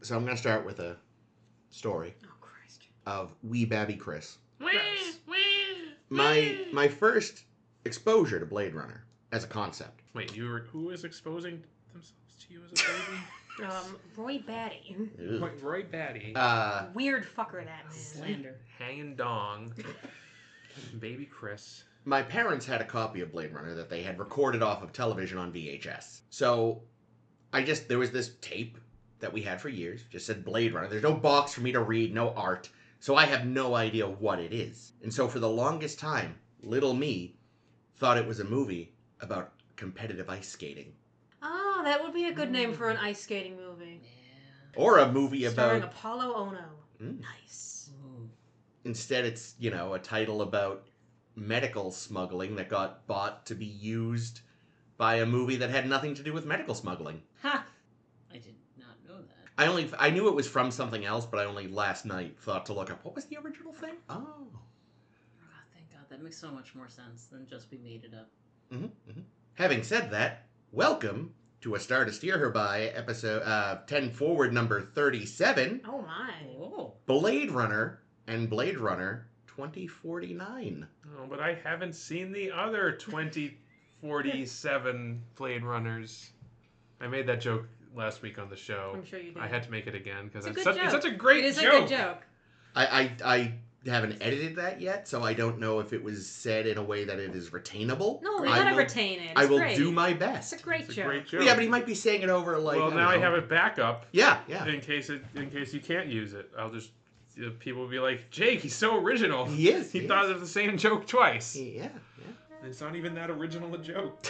So I'm going to start with a story of wee babby Chris. My first exposure to Blade Runner as a concept. Wait, who is exposing themselves to you as a baby? Roy Batty. Roy Batty. Weird fucker, that man. Slander. Hanging dong. Baby Chris. My parents had a copy of Blade Runner that they had recorded off of television on VHS. So there was this tape that we had for years, just said Blade Runner. There's no box for me to read, no art. So I have no idea what it is. And so for the longest time, little me thought it was a movie about competitive ice skating. Oh, that would be a good name for an ice skating movie. Yeah. Or a movie Starring about... Apollo Ono. Nice. Instead, it's, a title about medical smuggling that got bought to be used by a movie that had nothing to do with medical smuggling. Ha! I did not know that. I knew it was from something else, but I only last night thought to look up, what was the original thing? Oh, thank God. That makes so much more sense than just we made it up. Mm-hmm, mm-hmm. Having said that, welcome to A Star to Steer Her By, episode 10 forward number 37. Oh my. Oh. Blade Runner and Blade Runner 2049. Oh, but I haven't seen the other 2047 Blade Runners. I made that joke last week on the show. I'm sure you did. I had to make it again because it's such a great joke. It is a good joke. I haven't edited that yet, so I don't know if it was said in a way that it is retainable. No, we gotta retain it. I will do my best. It's a great joke. Yeah, but he might be saying it over like. Well, now I have it backup. Yeah. In case you can't use it, I'll just people will be like, Jake, he's so original. He is. He thought of the same joke twice. Yeah. It's not even that original a joke.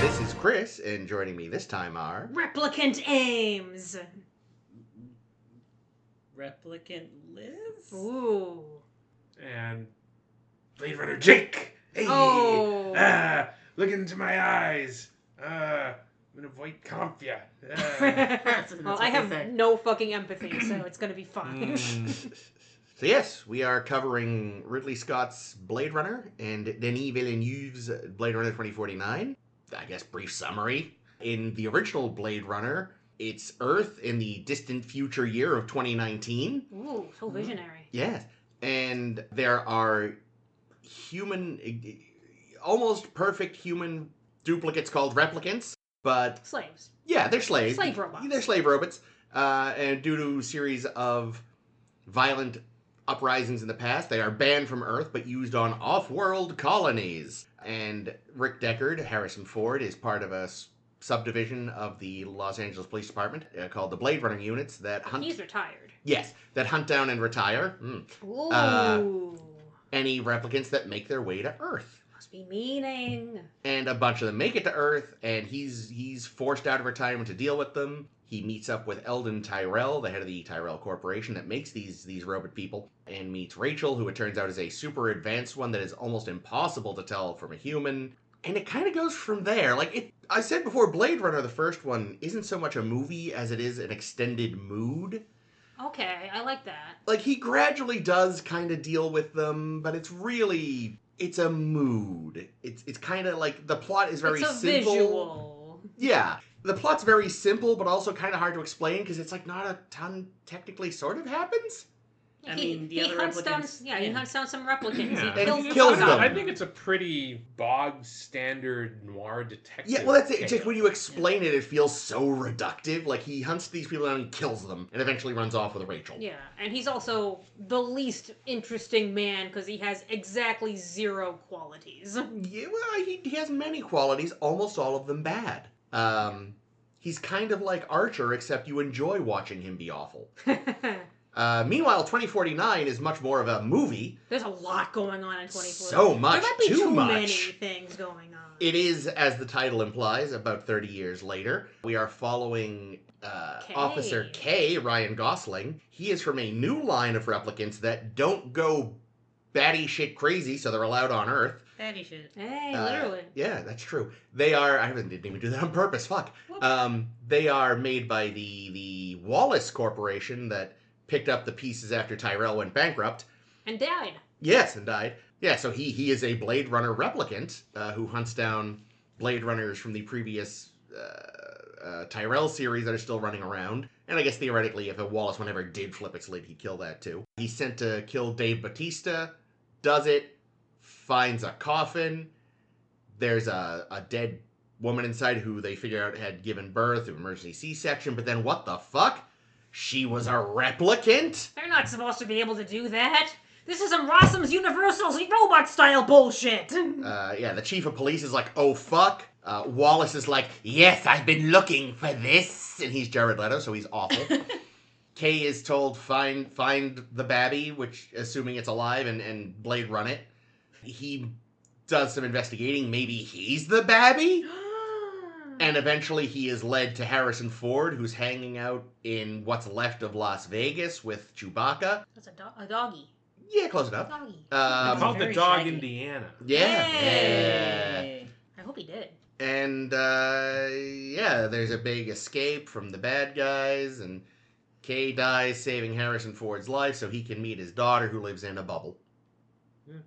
This is Chris, and joining me this time are... Replicant Ames! Replicant Liz? Ooh. And Blade Runner Jake! Hey! Oh! Look into my eyes! I'm gonna void comp ya! Well, I have no fucking empathy, so it's gonna be fine. So yes, we are covering Ridley Scott's Blade Runner and Denis Villeneuve's Blade Runner 2049. I guess brief summary. In the original Blade Runner, it's Earth in the distant future year of 2019. Ooh, so visionary. Yes. And there are almost perfect human duplicates called replicants, but... Slaves. Yeah, they're slaves. Slave robots. They're slave robots. And due to a series of violent uprisings in the past, they are banned from Earth but used on off-world colonies. And Rick Deckard, Harrison Ford, is part of a subdivision of the Los Angeles Police Department called the Blade Runner Units that hunt... He's retired. Yes, that hunt down and retire Ooh. Any replicants that make their way to Earth. Must be meaning. And a bunch of them make it to Earth, and he's forced out of retirement to deal with them. He meets up with Eldon Tyrell, the head of the Tyrell Corporation that makes these robot people, and meets Rachel, who it turns out is a super advanced one that is almost impossible to tell from a human. And it kind of goes from there. I said before, Blade Runner, the first one, isn't so much a movie as it is an extended mood. Okay, I like that. He gradually does kind of deal with them, but it's a mood. It's kind of like the plot is very simple. It's a visual. Yeah. The plot's very simple, but also kind of hard to explain because it's not a ton technically sort of happens. The other replicants... He hunts down some replicants. Yeah. He kills them. I think it's a pretty bog standard noir detective. Yeah, well, that's it. Just when you explain it, it feels so reductive. He hunts these people down and kills them, and eventually runs off with Rachel. Yeah, and he's also the least interesting man because he has exactly 0 qualities. Yeah, well, he has many qualities, almost all of them bad. He's kind of like Archer, except you enjoy watching him be awful. Meanwhile, 2049 is much more of a movie. There's a lot going on in 2049. So much, there might be too too much. many things going on. It is, as the title implies, about 30 years later. We are following Kay. Officer K, Ryan Gosling. He is from a new line of replicants that don't go batty shit crazy, so they're allowed on Earth. Fatty shit. Hey, literally. Yeah, that's true. They are. I didn't even do that on purpose. Fuck. They are made by the Wallace Corporation that picked up the pieces after Tyrell went bankrupt. And died. Yes, and died. Yeah, so he is a Blade Runner replicant who hunts down Blade Runners from the previous Tyrell series that are still running around. And I guess theoretically, if a Wallace one ever did flip its lid, he'd kill that too. He's sent to kill Dave Bautista, does it, finds a coffin. There's a dead woman inside who they figure out had given birth through emergency C-section, but then what the fuck? She was a replicant? They're not supposed to be able to do that. This is some Rossum's Universal's robot-style bullshit. Yeah, the chief of police is like, oh fuck. Wallace is like, yes, I've been looking for this. And he's Jared Leto, so he's awful. Kay is told, find the babby, which, assuming it's alive, and Blade run it. He does some investigating. Maybe he's the babby? And eventually he is led to Harrison Ford, who's hanging out in what's left of Las Vegas with Chewbacca. That's a doggy. Yeah, close enough. Doggy. Called the Very dog shaggy. Indiana. Yeah. Hey. I hope he did. And, yeah, there's a big escape from the bad guys, and Kay dies saving Harrison Ford's life so he can meet his daughter who lives in a bubble.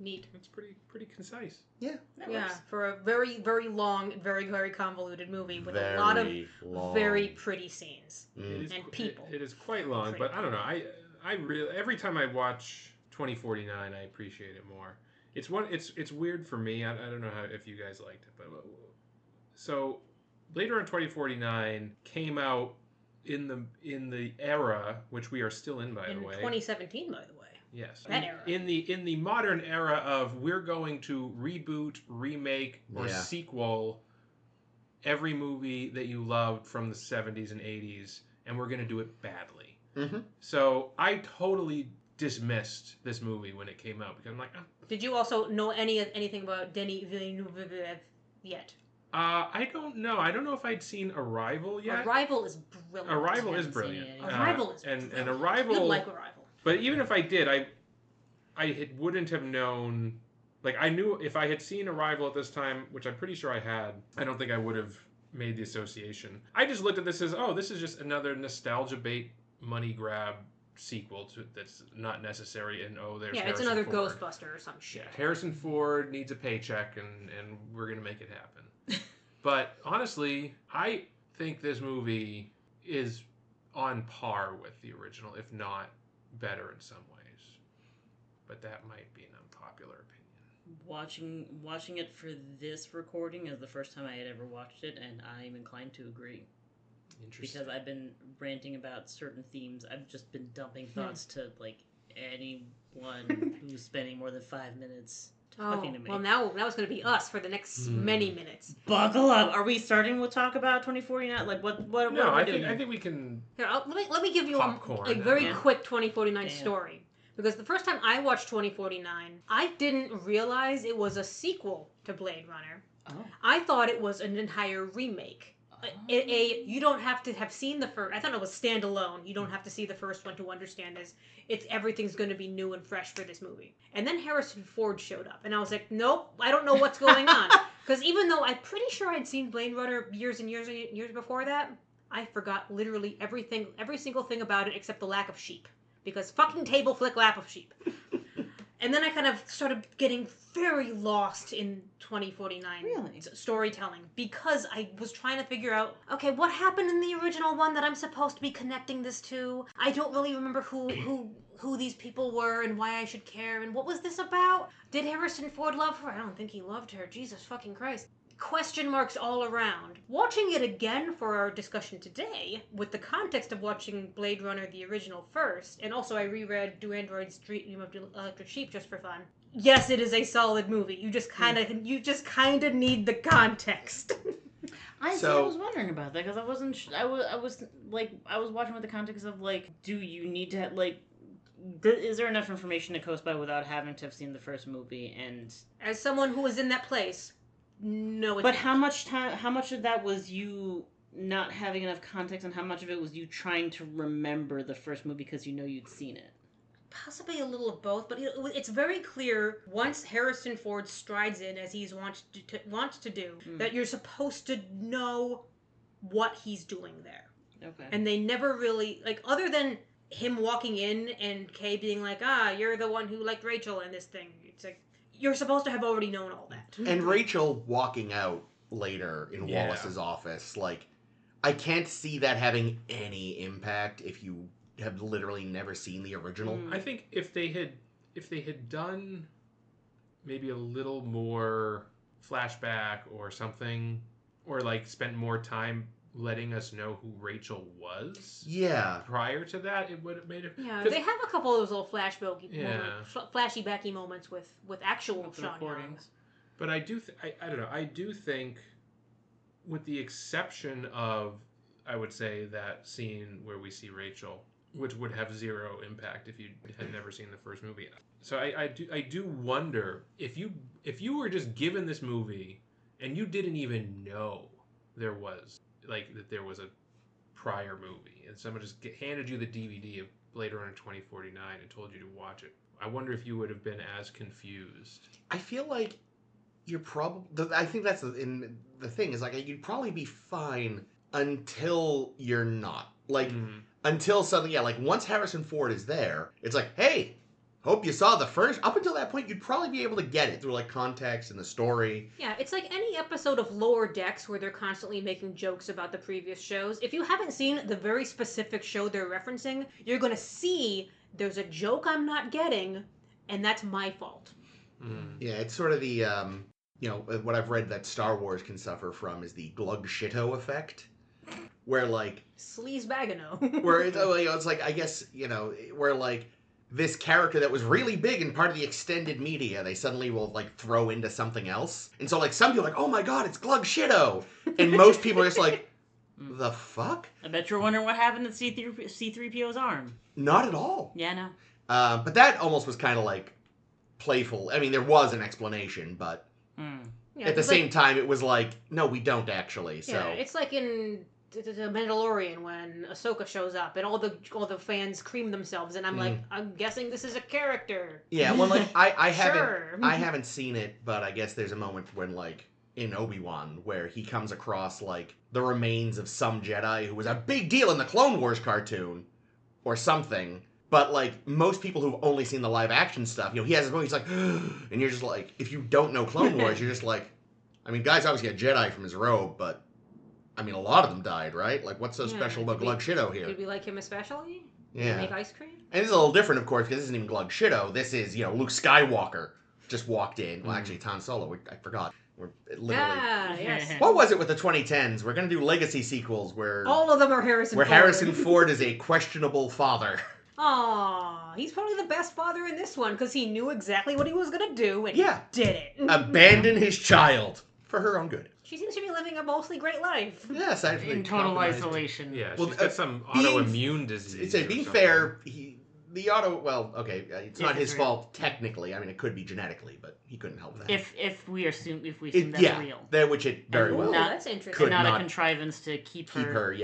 Neat. That's pretty concise. Yeah. That Yeah, works. for a very, very long, very, very convoluted movie with Very a lot of long. very pretty scenes. Mm. And people. It is quite long, Pretty but I don't know. I really every time I watch 2049, I appreciate it more. It's weird for me. I don't know if you guys liked it, but so later on 2049 came out in the era which we are still in, by In the way. 2017, by the way. Yes. That era. In the modern era of we're going to reboot, remake, or Yeah. sequel every movie that you loved from the 70s and 80s, and we're going to do it badly. Mm-hmm. So I totally dismissed this movie when it came out because I'm like, Did you also know anything about Denis Villeneuve yet? I don't know. I don't know if I'd seen Arrival yet. Arrival is brilliant. Arrival is Haven't seen brilliant. it. Arrival is and brilliant. Arrival. You'll like Arrival. But even if I did, I wouldn't have known. Like, I knew if I had seen Arrival at this time, which I'm pretty sure I had, I don't think I would have made the association. I just looked at this as, oh, this is just another nostalgia bait money grab sequel that's not necessary, and oh, there's Yeah, it's Harrison another Ford. Ghostbuster or some Yeah, shit. Harrison Ford needs a paycheck, and we're gonna make it happen. But honestly, I think this movie is on par with the original, if not better in some ways. But that might be an unpopular opinion. Watching it for this recording is the first time I had ever watched it, and I'm inclined to agree. Interesting. Because I've been ranting about certain themes. I've just been dumping thoughts to, like, anyone who's spending more than 5 minutes talking to me. Well, now it's going to be us for the next many minutes. Buckle up! Are we starting with talk about 2049? Like, what No, are we I doing? think we can. Here, let me give you Popcorn. a very Yeah. quick 2049 Damn. story. Because the first time I watched 2049, I didn't realize it was a sequel to Blade Runner. Oh. I thought it was an entire remake. You don't have to have seen the first. I thought it was standalone. You don't have to see the first one to understand this. Everything's going to be new and fresh for this movie. And then Harrison Ford showed up, and I was like, nope, I don't know what's going on. Because even though I'm pretty sure I'd seen Blade Runner years and years and years before that, I forgot literally every single thing about it except the lack of sheep. Because fucking table flick lap of sheep. And then I kind of started getting very lost in 2049 Really? storytelling because I was trying to figure out, okay, what happened in the original one that I'm supposed to be connecting this to? I don't really remember who these people were and why I should care and what was this about? Did Harrison Ford love her? I don't think he loved her. Jesus fucking Christ. Question marks all around. Watching it again for our discussion today, with the context of watching Blade Runner the original first, and also I reread Do Androids Dream of Electric Sheep just for fun. Yes, it is a solid movie. You just kind of need the context. I So- was wondering about that because I wasn't. I was watching with the context of like, do you need to is there enough information to coast by without having to have seen the first movie? And As someone who was in that place, No, it's But how much time? How much of that was you not having enough context, and how much of it was you trying to remember the first movie because you know you'd seen it? possibly a little of both, but it's very clear once Harrison Ford strides in, as he's wants to do, that you're supposed to know what he's doing there. Okay. And they never really, like, other than him walking in and Kay being like, you're the one who liked Rachel in this thing. It's like, you're supposed to have already known all that. And Rachel walking out later in Yeah. Wallace's office, like, I can't see that having any impact if you have literally never seen the original. I think if they had done maybe a little more flashback or something, or like spent more time letting us know who Rachel was. Yeah. Prior to that, it would have made it. Yeah, they have a couple of those little Yeah. flashy backy moments with actual With the Sean recordings. But I do, I don't know. I do think, with the exception of, I would say, that scene where we see Rachel, which would have zero impact if you had never seen the first movie. So I do wonder if you were just given this movie and you didn't even know there was a prior movie, and someone just handed you the DVD of Blade Runner 2049 and told you to watch it. I wonder if you would have been as confused. I feel like you're probably... I think that's the thing, is like, you'd probably be fine until you're not. Like, until suddenly, like, once Harrison Ford is there, it's like, hey, hope you saw the first... Up until that point, you'd probably be able to get it through, like, context and the story. Yeah, it's like any episode of Lower Decks where they're constantly making jokes about the previous shows. If you haven't seen the very specific show they're referencing, you're going to see there's a joke I'm not getting, and that's my fault. Yeah, it's sort of the, what I've read that Star Wars can suffer from is the glug shito effect. Where, like... Sleaze Bagano. where it's like, I guess, where, like, this character that was really big and part of the extended media, they suddenly will, like, throw into something else. And so, like, some people are like, oh my god, it's glug shito! And most people are just like, the fuck? I bet you're wondering what happened to C-3PO's arm. Not at all. Yeah, I know. But that almost was kind of, like, playful. I mean, there was an explanation, but Yeah, at the same time, it was like, no, we don't actually, so... Yeah, it's like in The Mandalorian when Ahsoka shows up and all the fans cream themselves, and I'm like, I'm guessing this is a character. Yeah, well, like, I Sure. haven't seen it, but I guess there's a moment when, like, in Obi-Wan, where he comes across, like, the remains of some Jedi who was a big deal in the Clone Wars cartoon, or something. But, like, most people who've only seen the live-action stuff, he has his moment, he's like, and you're just like, if you don't know Clone Wars, you're just like, I mean, guy's obviously a Jedi from his robe, but, I mean, a lot of them died, right? Like, what's so special about Glug Shito here? Did we like him especially? Yeah. Make ice cream? And this is a little different, of course, because this isn't even Glug Shito. This is, Luke Skywalker just walked in. Well, actually, it's Han Solo. I forgot. We're literally... Ah, yes. What was it with the 2010s? We're going to do legacy sequels where... All of them are Harrison Ford. Where Harrison Ford is a questionable father. Aw, he's probably the best father in this one because he knew exactly what he was going to do and he did it. Abandon his child for her own good. She seems to be living a mostly great life. Yeah, aside from In the total compromised- isolation. Yeah, Well, she's got some being- autoimmune disease. It's being fair, it's not his real. fault technically. I mean, it could be genetically, but he couldn't help that. If we assume that's real. Which it very Ooh, well that's interesting. could not not a contrivance to keep her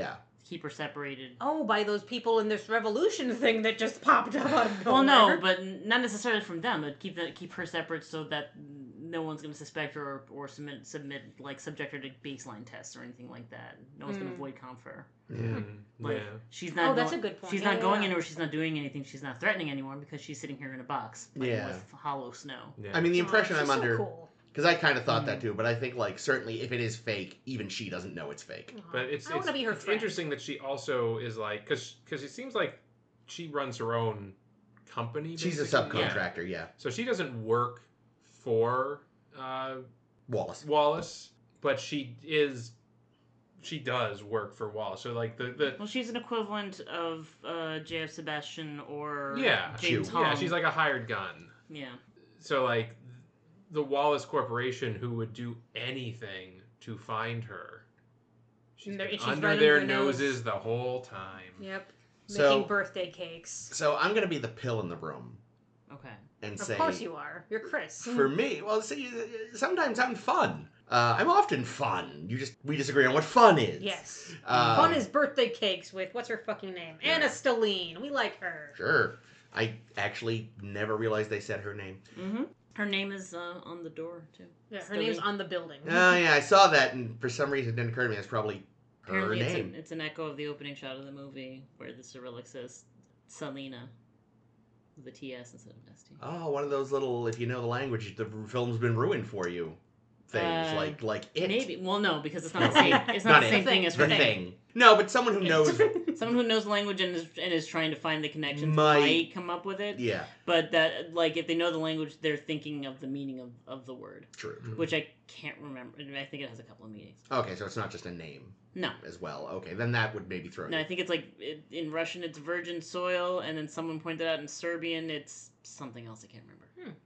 separated. Oh, by those people in this revolution thing that just popped up out of nowhere. Well, no, but not necessarily from them. But keep her separate so that no one's going to suspect her or subject her to baseline tests or anything like that. No one's going to void comp her. Yeah. She's not. that's a good point. She's not going anywhere. She's not doing anything. She's not threatening anyone because she's sitting here in a box playing with hollow snow. Yeah. I mean, the impression I'm she's under, so cool. because I kind of thought that too, but I think, like, certainly if it is fake, even she doesn't know it's fake. But it's I want to be her friend. interesting that she also is like, because it seems like she runs her own company. She's a basically. subcontractor, yeah. So she doesn't work for Wallace, but she does work for Wallace. So like Well, she's an equivalent of J.F. Sebastian or Chew. James Hong. Yeah, she's like a hired gun. Yeah. So like the Wallace Corporation, who would do anything to find her, she's been she's under running their her nose. noses the whole time. Yep. So- Making birthday cakes. So I'm going to be the pill in the room Okay. and Of say... course you are. You're Chris. For me, well, see, sometimes I'm fun. I'm often fun. We disagree on what fun is. Yes. Um, Fun is birthday cakes with, what's her fucking name? Yeah. Anna Stelline. We like her. Sure. I actually never realized they said her name. Mm-hmm. Her name is on the door, too. Yeah, her name's on the building. Oh, yeah, I saw that, and for some reason it didn't occur to me. It's probably her Apparently name. it's an echo of the opening shot of the movie where the Cyrillic says Selena with a TS instead of ST. Oh, one of those little, if you know the language, the film's been ruined for you things, like it. Maybe. Well, no, because it's not No, the same. It's not the it. same thing as The her thing. No, but someone who knows. Someone who knows the language and is trying to find the connections Might- might come up with it. Yeah, But that, like, if they know the language, they're thinking of the meaning of the word, true. which I can't remember. I think it has a couple of meanings. Okay, so it's not just a name No. as well. Okay, then that would maybe throw No, you. I think it's like in Russian it's virgin soil, and then someone pointed out in Serbian it's something else I can't remember.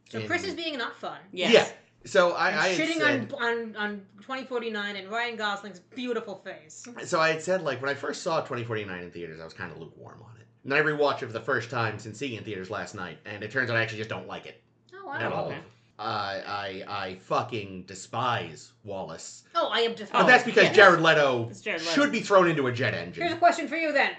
So Chris is being not fun. Yes. Yeah. So I And had shitting said, on 2049 and Ryan Gosling's beautiful face. So I had said, like, when I first saw 2049 in theaters, I was kind of lukewarm on it. And then I rewatched it for the first time since seeing it in theaters last night, and it turns out I actually just don't like it Oh, wow. at all. Okay. I fucking despise Wallace. Oh, I am But defiant. that's because yeah. Jared Leto It's Jared Leto. should be thrown into a jet Here's a engine. question for you then.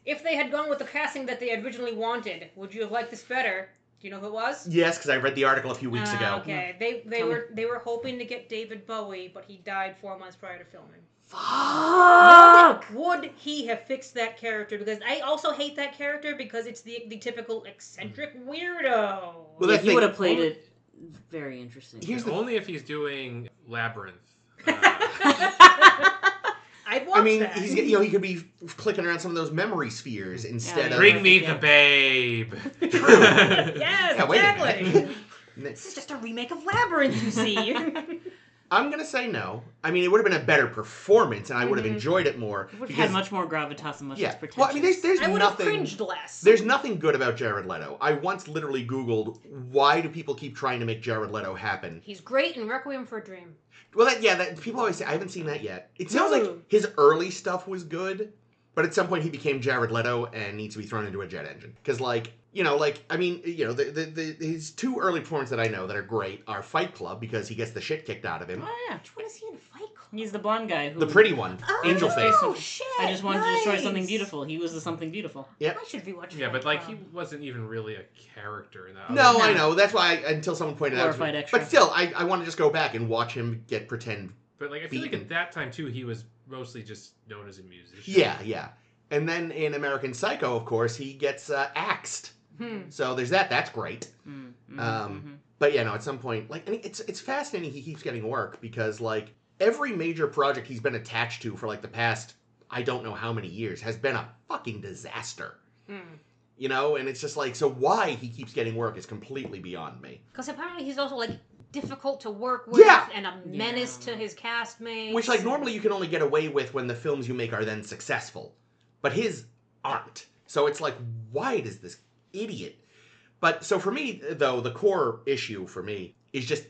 If they had gone with the casting that they originally wanted, would you have liked this better? Do you know who it was? Yes, because I read the article a few weeks ago. Okay, they were hoping to get David Bowie, but he died 4 months prior to filming. Fuck! Would he have fixed that character? Because I also hate that character because it's the typical eccentric weirdo. Well, Yeah, that he thing- would have played it very interesting. Here's the- Only if he's doing Labyrinth. I'd watch I mean, that. he could be clicking around some of those memory spheres instead Yeah. of. Bring me Yeah. the babe. True. Yes, Yeah, wait a exactly. minute. This is just a remake of Labyrinth, you see. I'm gonna say no. I mean, it would have been a better performance, and I would have Mhm. enjoyed it more. It would have because- had much more gravitas and much Yeah. less pretentious. Well, I mean, there's I would have nothing. cringed less. There's nothing good about Jared Leto. I once literally Googled why do people keep trying to make Jared Leto happen. He's great in Requiem for a Dream. Well, that people always say I haven't seen that yet. It sounds like Ooh. his early stuff was good, but at some point he became Jared Leto and needs to be thrown into a jet engine. Because his two early performances that I know that are great are Fight Club because he gets the shit kicked out of him. Oh yeah, Which one is he in Fight Club? he's the blonde guy who. The pretty one, Angel Face. Oh, shit. I just wanted to destroy something nice. beautiful. He was the something beautiful. Yep. I should rewatch Yeah, Fight but like Club. he wasn't even really a character in that. No, No. I know. That's why until someone pointed out. Glorified extra. But still, I want to just go back and watch him get pretend. But like I feel like Beaten. at that time too, he was mostly just known as a musician. Yeah. And then in American Psycho, of course, he gets axed. So there's that. That's great. But yeah, no. At some point, like, and it's fascinating. He keeps getting work because like every major project he's been attached to for like the past I don't know how many years has been a fucking disaster. You know, and it's just like, so why he keeps getting work is completely beyond me. Because apparently he's also, like, difficult to work with Yeah. and a menace to his castmates. Which, like, normally you can only get away with when the films you make are then successful. But his aren't. So it's like, why does this idiot? But, so for me, though, the core issue for me is just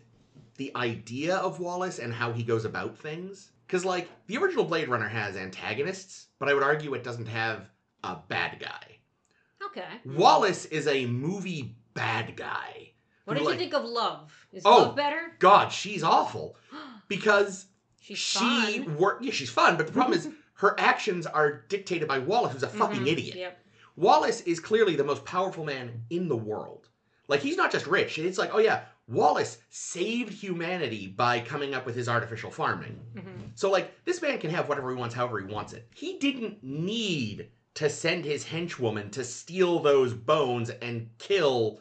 the idea of Wallace and how he goes about things. Because, like, the original Blade Runner has antagonists, but I would argue it doesn't have a bad guy. Okay. Wallace is a movie bad guy. What who, did you like- think of Love? Is Oh. Love better? God, she's awful. Because She's she fun. yeah, she's fun, but the problem is her actions are dictated by Wallace, who's a fucking idiot. Yep. Wallace is clearly the most powerful man in the world. Like, he's not just rich. It's like, oh yeah, Wallace saved humanity by coming up with his artificial farming. So, like, this man can have whatever he wants, however he wants it. He didn't need to send his henchwoman to steal those bones and kill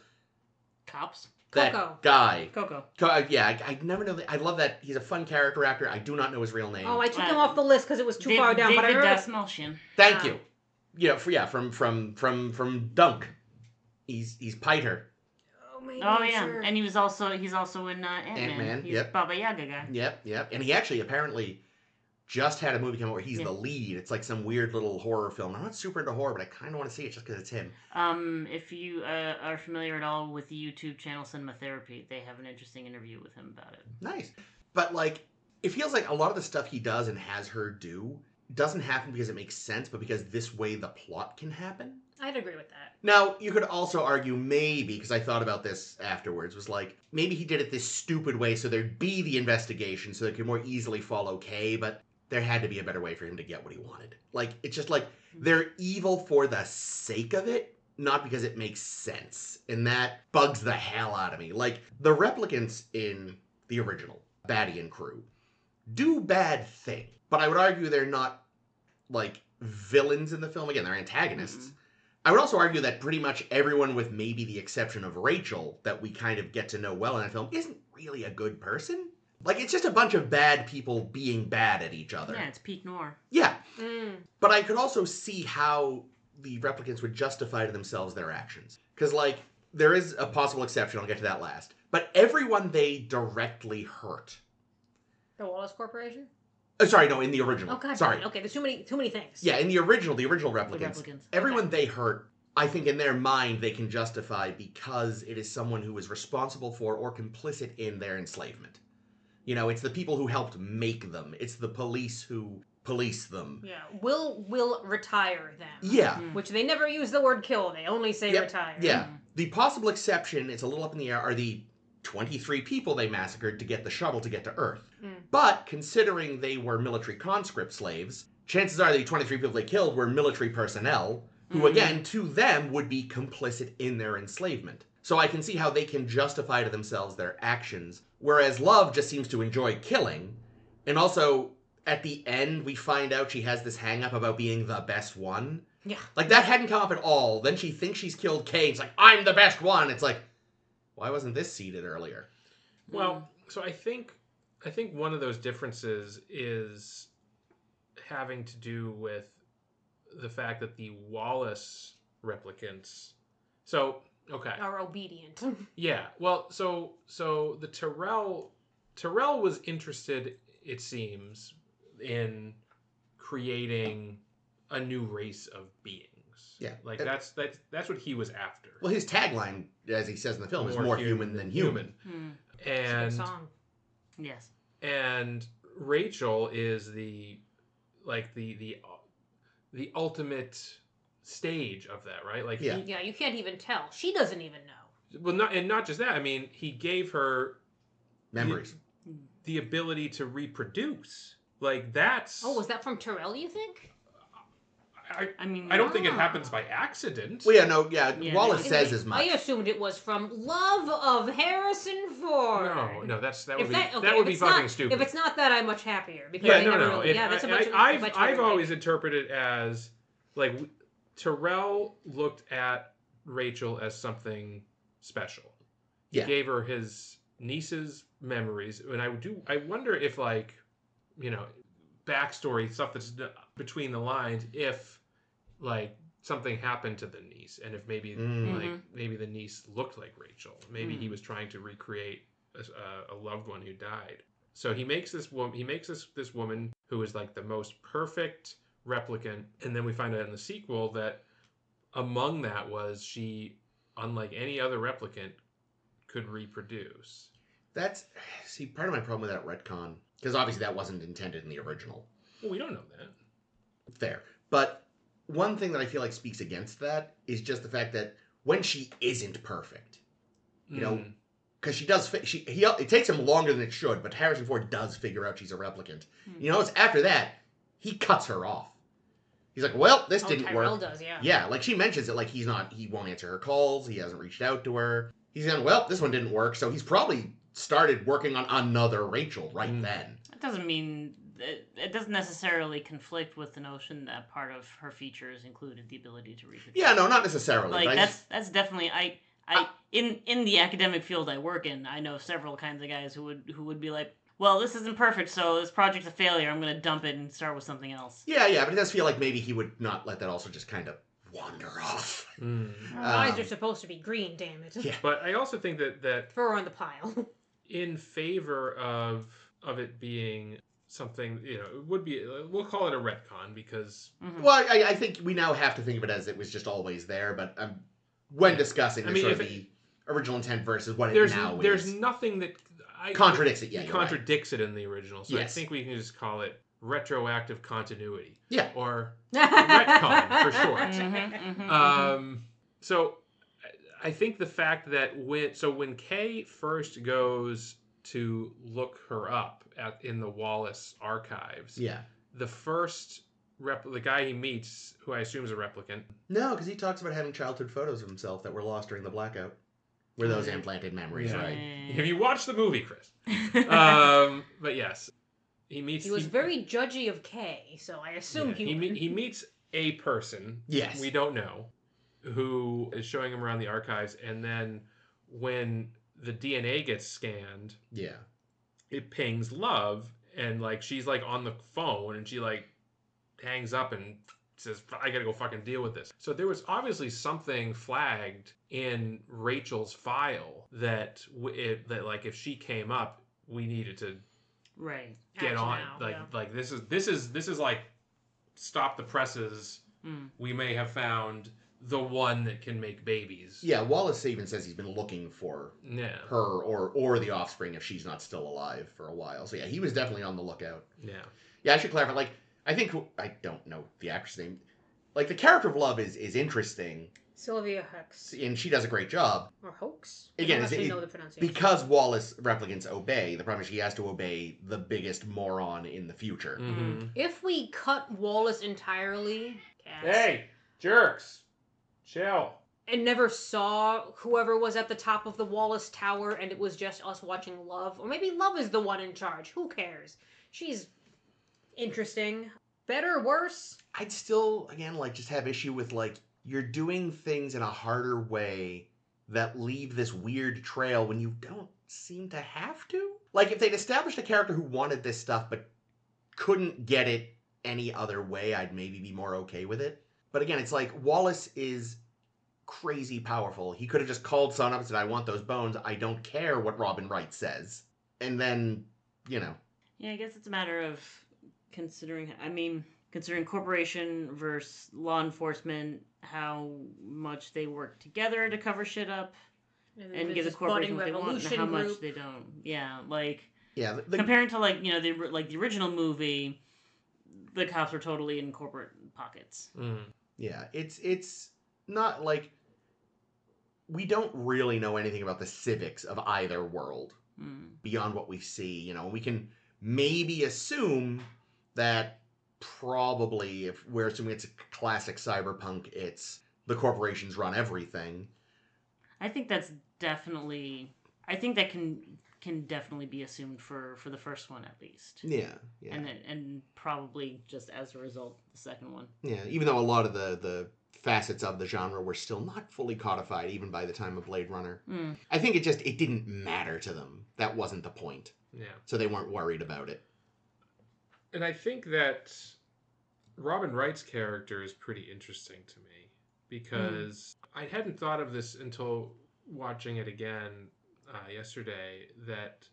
Cops. that Coco. guy. Coco. I never know. I love that. He's a fun character actor. I do not know his real name. Oh, I took him off the list because it was too far down. But I David remember. Dasmalchian. Thank you. From Dunk. He's Piter. Oh, maybe Oh I'm yeah, sure. and he's also in Ant-Man. Ant-Man, He's yep. Baba Yaga guy. Yep. And he actually apparently just had a movie come out where he's Yeah. the lead. It's like some weird little horror film. I'm not super into horror, but I kind of want to see it just because it's him. If you are familiar at all with the YouTube channel Cinema Therapy, they have an interesting interview with him about it. Nice. But like, it feels like a lot of the stuff he does and has her do doesn't happen because it makes sense, but because this way the plot can happen. I'd agree with that. Now, you could also argue maybe, because I thought about this afterwards, was like, maybe he did it this stupid way so there'd be the investigation so they could more easily follow Kay, but there had to be a better way for him to get what he wanted. Like, it's just like, they're evil for the sake of it, not because it makes sense. And that bugs the hell out of me. Like, the replicants in the original, Batty and crew, do bad things. But I would argue they're not, like, villains in the film. Again, they're antagonists. Mm-hmm. I would also argue that pretty much everyone, with maybe the exception of Rachel, that we kind of get to know well in that film, isn't really a good person. Like, it's just a bunch of bad people being bad at each other. Yeah, it's peak noir. Yeah. But I could also see how the replicants would justify to themselves their actions. Because, like, there is a possible exception, I'll get to that last. But everyone they directly hurt. The Wallace Corporation? Sorry, no, in the original. Oh, God. Sorry. Okay, there's too many things. Yeah, in the original replicants. The replicants. Everyone they hurt, I think in their mind they can justify because it is someone who is responsible for or complicit in their enslavement. You know, it's the people who helped make them. It's the police who police them. Yeah, will retire them. Yeah. Which they never use the word kill. They only say retire. Yeah. The possible exception, it's a little up in the air, are the 23 people they massacred to get the shuttle to get to Earth. But considering they were military conscript slaves, chances are the 23 people they killed were military personnel, who again, to them, would be complicit in their enslavement. So I can see how they can justify to themselves their actions, whereas Love just seems to enjoy killing. And also, at the end, we find out she has this hang-up about being the best one. Yeah. Like, that hadn't come up at all. Then she thinks she's killed Kay. It's like, I'm the best one. It's like, why wasn't this seeded earlier? Well, so I think one of those differences is having to do with the fact that the Wallace replicants. So, okay. Are obedient. Yeah. Well, so the Tyrell was interested, it seems, in creating a new race of beings. Yeah. Like that's what he was after. Well, his tagline, as he says in the film, is more human than human. And It's a good song. Yes. And Rachel is the ultimate stage of that, right? Like, yeah. Yeah, you can't even tell. She doesn't even know. Well, not just that. I mean, he gave her Memories. the ability to reproduce. Like, that's. Oh, was that from Tyrell, you think? I mean, I don't think it happens by accident. Well, Wallace says as much. I assumed it was from love of Harrison Ford. No, that If would be fucking stupid. If it's not that, I'm much happier because I've always interpreted it as like Tyrell looked at Rachel as something special. He gave her his niece's memories, and I wonder if, like, you know, backstory stuff that's between the lines, if like something happened to the niece, and if maybe maybe the niece looked like Rachel, maybe he was trying to recreate a loved one who died. So he makes this woman who is like the most perfect replicant, and then we find out in the sequel that among that was she, unlike any other replicant, could reproduce. See, part of my problem with that retcon, because obviously that wasn't intended in the original. Well, we don't know that. Fair. But one thing that I feel like speaks against that is just the fact that when she isn't perfect, you know, because she does, it takes him longer than it should, but Harrison Ford does figure out she's a replicant. You know, it's after that, he cuts her off. He's like, well, this didn't Tyrell work. Does, yeah. Yeah, like she mentions it, like he won't answer her calls, he hasn't reached out to her. He's going, well, this one didn't work, so he's probably started working on another Rachel right then. That doesn't mean it doesn't necessarily conflict with the notion that part of her features included the ability to reproduce. Yeah, no, not necessarily. Like that's definitely in the academic field I work in, I know several kinds of guys who would be like, well, this isn't perfect, so this project's a failure. I'm going to dump it and start with something else. Yeah, but it does feel like maybe he would not let that also just kind of wander off. Eyes are supposed to be green, damn it. Yeah. But I also think that Fur on the pile. in favor of it being something, you know, it would be, we'll call it a retcon because... Well, I think we now have to think of it as it was just always there, but when discussing the original intent versus what it now is. There's nothing that... contradicts it, yeah. Contradicts it in the original, so yes. I think we can just call it retroactive continuity. Yeah. Or retcon, for short. So I think the fact that when Kay first goes to look her up in the Wallace archives, Yeah. the first the guy he meets, who I assume is a replicant. No, because he talks about having childhood photos of himself that were lost during the blackout. Were those implanted memories, Yeah. right? Have you watched the movie, Chris? But yes, he meets. He was very judgy of Kay, so I assume he meets a person. Yes. We don't know, who is showing him around the archives, and then when the DNA gets scanned, Yeah. it pings Love, and like she's like on the phone, and she like hangs up and says, I gotta go fucking deal with this. So there was obviously something flagged in Rachel's file that like if she came up, we needed to get on. Like this is like stop the presses. We may have found the one that can make babies. Yeah, Wallace even says he's been looking for her or the offspring if she's not still alive for a while. So yeah, he was definitely on the lookout. Yeah. Yeah, I should clarify. Like, I think I don't know the actress name. Like, the character of Love is interesting. Sylvia Hoeks. And she does a great job. Or Hoeks? Again, I don't actually know the pronunciation. Because Wallace replicants obey, the problem is he has to obey the biggest moron in the future. Mm-hmm. If we cut Wallace entirely, hey, jerks, chill. And never saw whoever was at the top of the Wallace Tower, and it was just us watching Love, or maybe Love is the one in charge. Who cares? She's interesting. Better, worse? I'd still, again, like, just have issue with, like, you're doing things in a harder way that leave this weird trail when you don't seem to have to. Like, if they'd established a character who wanted this stuff but couldn't get it any other way, I'd maybe be more okay with it. But again, it's like, Wallace is crazy powerful. He could have just called someone up and said, I want those bones. I don't care what Robin Wright says. And then, you know. Yeah, I guess it's a matter of considering corporation versus law enforcement, how much they work together to cover shit up and give the corporation what they want, and how much they don't. Yeah, like comparing to like the original movie, the cops were totally in corporate pockets. Yeah, it's not like we don't really know anything about the civics of either world beyond what we see. You know, we can maybe assume that probably, if we're assuming it's a classic cyberpunk, it's the corporations run everything. I think that can definitely be assumed for the first one at least. Yeah. And probably just as a result, the second one. Yeah, even though a lot of the facets of the genre were still not fully codified even by the time of Blade Runner. I think it didn't matter to them. That wasn't the point. Yeah. So they weren't worried about it. And I think that Robin Wright's character is pretty interesting to me because I hadn't thought of this until watching it again yesterday, that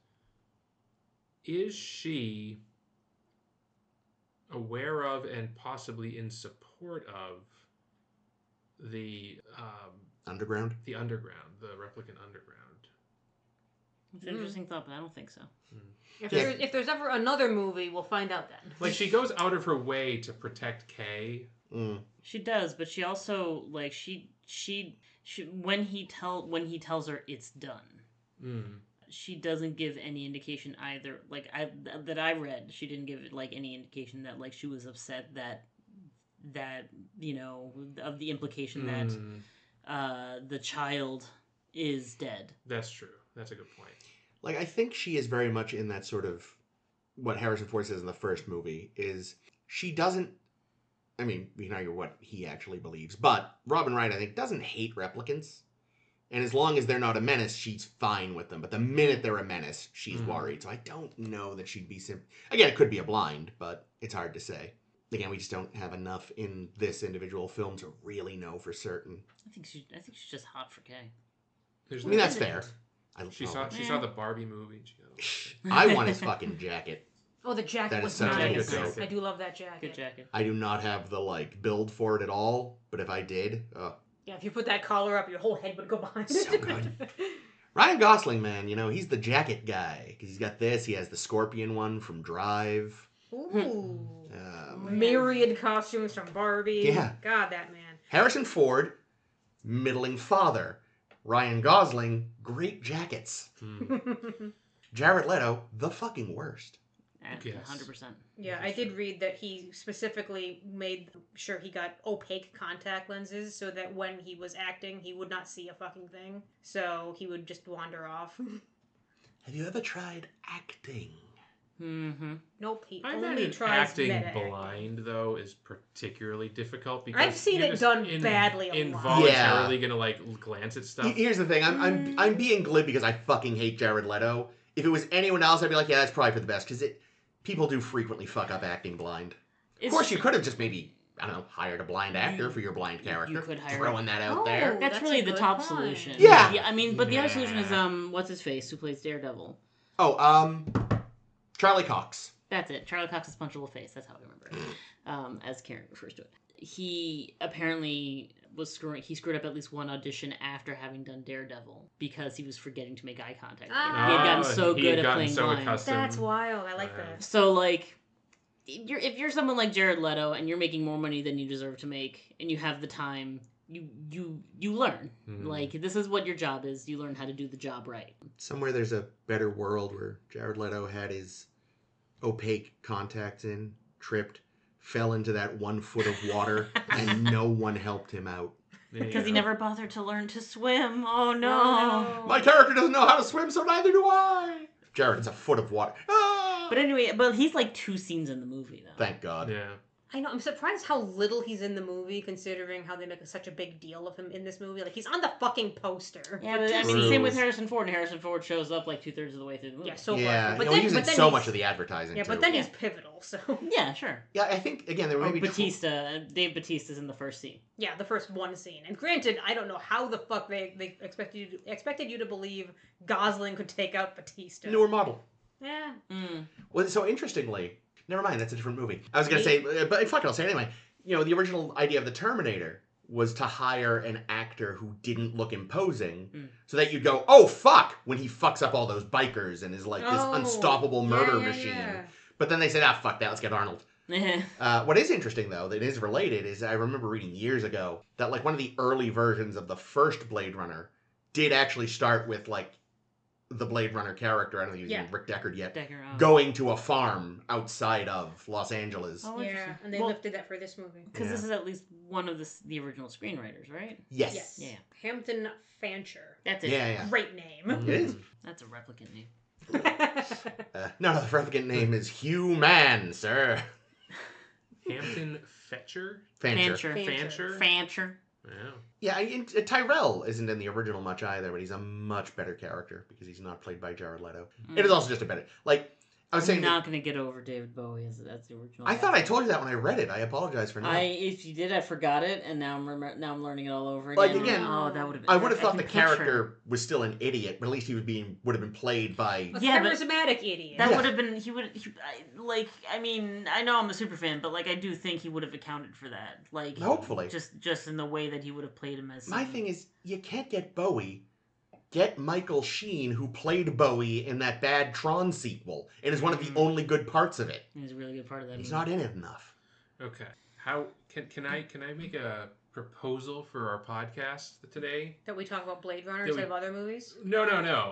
is she aware of and possibly in support of the Underground? The Underground, the replicant Underground. It's an interesting thought, but I don't think so. If there's ever another movie, we'll find out then. Like, she goes out of her way to protect Kay. She does, but she also, like, she when he tells her it's done, she doesn't give any indication either. Like, that I read, she didn't give like any indication that like she was upset that of the implication that the child is dead. That's true. That's a good point. Like, I think she is very much in that sort of what Harrison Ford says in the first movie is she doesn't, I mean, we can argue what he actually believes, but Robin Wright, I think, doesn't hate replicants. And as long as they're not a menace, she's fine with them. But the minute they're a menace, she's worried. So I don't know that she'd be Again, it could be a blind, but it's hard to say. Again, we just don't have enough in this individual film to really know for certain. I think she's just hot for Kay. I mean, that's fair. She saw the Barbie movie. I want his fucking jacket. Oh, the jacket was nice. I do love that jacket. Good jacket. I do not have the build for it at all, but if I did, yeah, if you put that collar up, your whole head would go behind it. So good. Ryan Gosling, man, he's the jacket guy because he's got this. He has the Scorpion one from Drive. Ooh. Um, Myriad costumes from Barbie. Yeah. God, that man. Harrison Ford, middling father. Ryan Gosling, great jackets. Jared Leto, the fucking worst. Yes. 100%. Yeah, I did read that he specifically made sure he got opaque contact lenses so that when he was acting, he would not see a fucking thing. So he would just wander off. Have you ever tried acting? Mm-hmm. Nope, he I only imagine tries acting meta-acting. blind, though, is particularly difficult because I've seen you're it just done badly a lot. involuntarily gonna glance at stuff. Here's the thing, I'm being glib because I fucking hate Jared Leto. If it was anyone else, I'd be like, yeah, that's probably for the best, because people do frequently fuck up acting blind. Of course, you could have just maybe, I don't know, hired a blind actor for your blind character. You could hire... Throwing that out Oh. there. That's really the top solution. Yeah. I mean, but the other solution is, what's his face, who plays Daredevil? Oh, Charlie Cox. That's it. Charlie Cox's punchable face. That's how I remember it. As Karen refers to it. He apparently he screwed up at least one audition after having done Daredevil because he was forgetting to make eye contact. Ah. He had gotten so good at playing blind. That's wild. I like that. So, like, if you're someone like Jared Leto and you're making more money than you deserve to make and you have the time, you learn. Like, this is what your job is. You learn how to do the job right. Somewhere there's a better world where Jared Leto had his opaque contacts in, tripped, fell into that 1 foot of water, and no one helped him out. Because he never bothered to learn to swim. Oh, no. My character doesn't know how to swim, so neither do I. Jared, it's a foot of water. Ah! But anyway, he's like 2 scenes in the movie, though. Thank God. Yeah. I know. I'm surprised how little he's in the movie, considering how they make such a big deal of him in this movie. Like, he's on the fucking poster. Yeah, but I mean, same with Harrison Ford. And Harrison Ford shows up like 2/3 of the way through the movie. Yeah, so Yeah, far. But he's then, in so much of the advertising, yeah, too. but then he's pivotal, so... Yeah, sure. Yeah, I think, again, there were maybe... Dave Bautista's in the first scene. Yeah, the first one scene. And granted, I don't know how the fuck they expected you to believe Gosling could take out Bautista. Newer model. Yeah. Well, so interestingly... Never mind, that's a different movie. I was going to say, but fuck it, I'll say it anyway. You know, the original idea of the Terminator was to hire an actor who didn't look imposing, so that you'd go, oh, fuck, when he fucks up all those bikers and is like this unstoppable murder machine. Yeah. But then they said, fuck that, let's get Arnold. What is interesting, though, that is related, is I remember reading years ago that, like, one of the early versions of the first Blade Runner did actually start with, like, the Blade Runner character, I don't think he was even Rick Deckard yet, going to a farm outside of Los Angeles. Oh, yeah, and they lifted that for this movie. Because this is at least one of the original screenwriters, right? Yes. Yeah. Hampton Fancher. That's it. Yeah. Great name. It is. That's a replicant name. No, the replicant name is Hugh Mann, sir. Hampton Fancher? Fancher. Yeah, Tyrell isn't in the original much either, but he's a much better character because he's not played by Jared Leto. It is also just a better... Like, I was saying... I'm not going to get over David Bowie as that's the original. I thought I told you that when I read it. I apologize for not. If you did, I forgot it, and now I'm learning it all over again. Like, again, that would have been... I would have thought the character was still an idiot, but at least he would have been played by... A charismatic idiot. That would have been... I mean, I know I'm a super fan, but, like, I do think he would have accounted for that. Like, hopefully. Just in the way that he would have played him as... My thing is, you can't get Bowie. Get Michael Sheen, who played Bowie in that bad Tron sequel, and is one of the only good parts of it. He's a really good part of that He's movie. not in it enough. Okay. How can I make a proposal for our podcast today? That we talk about Blade Runner instead of other movies? No.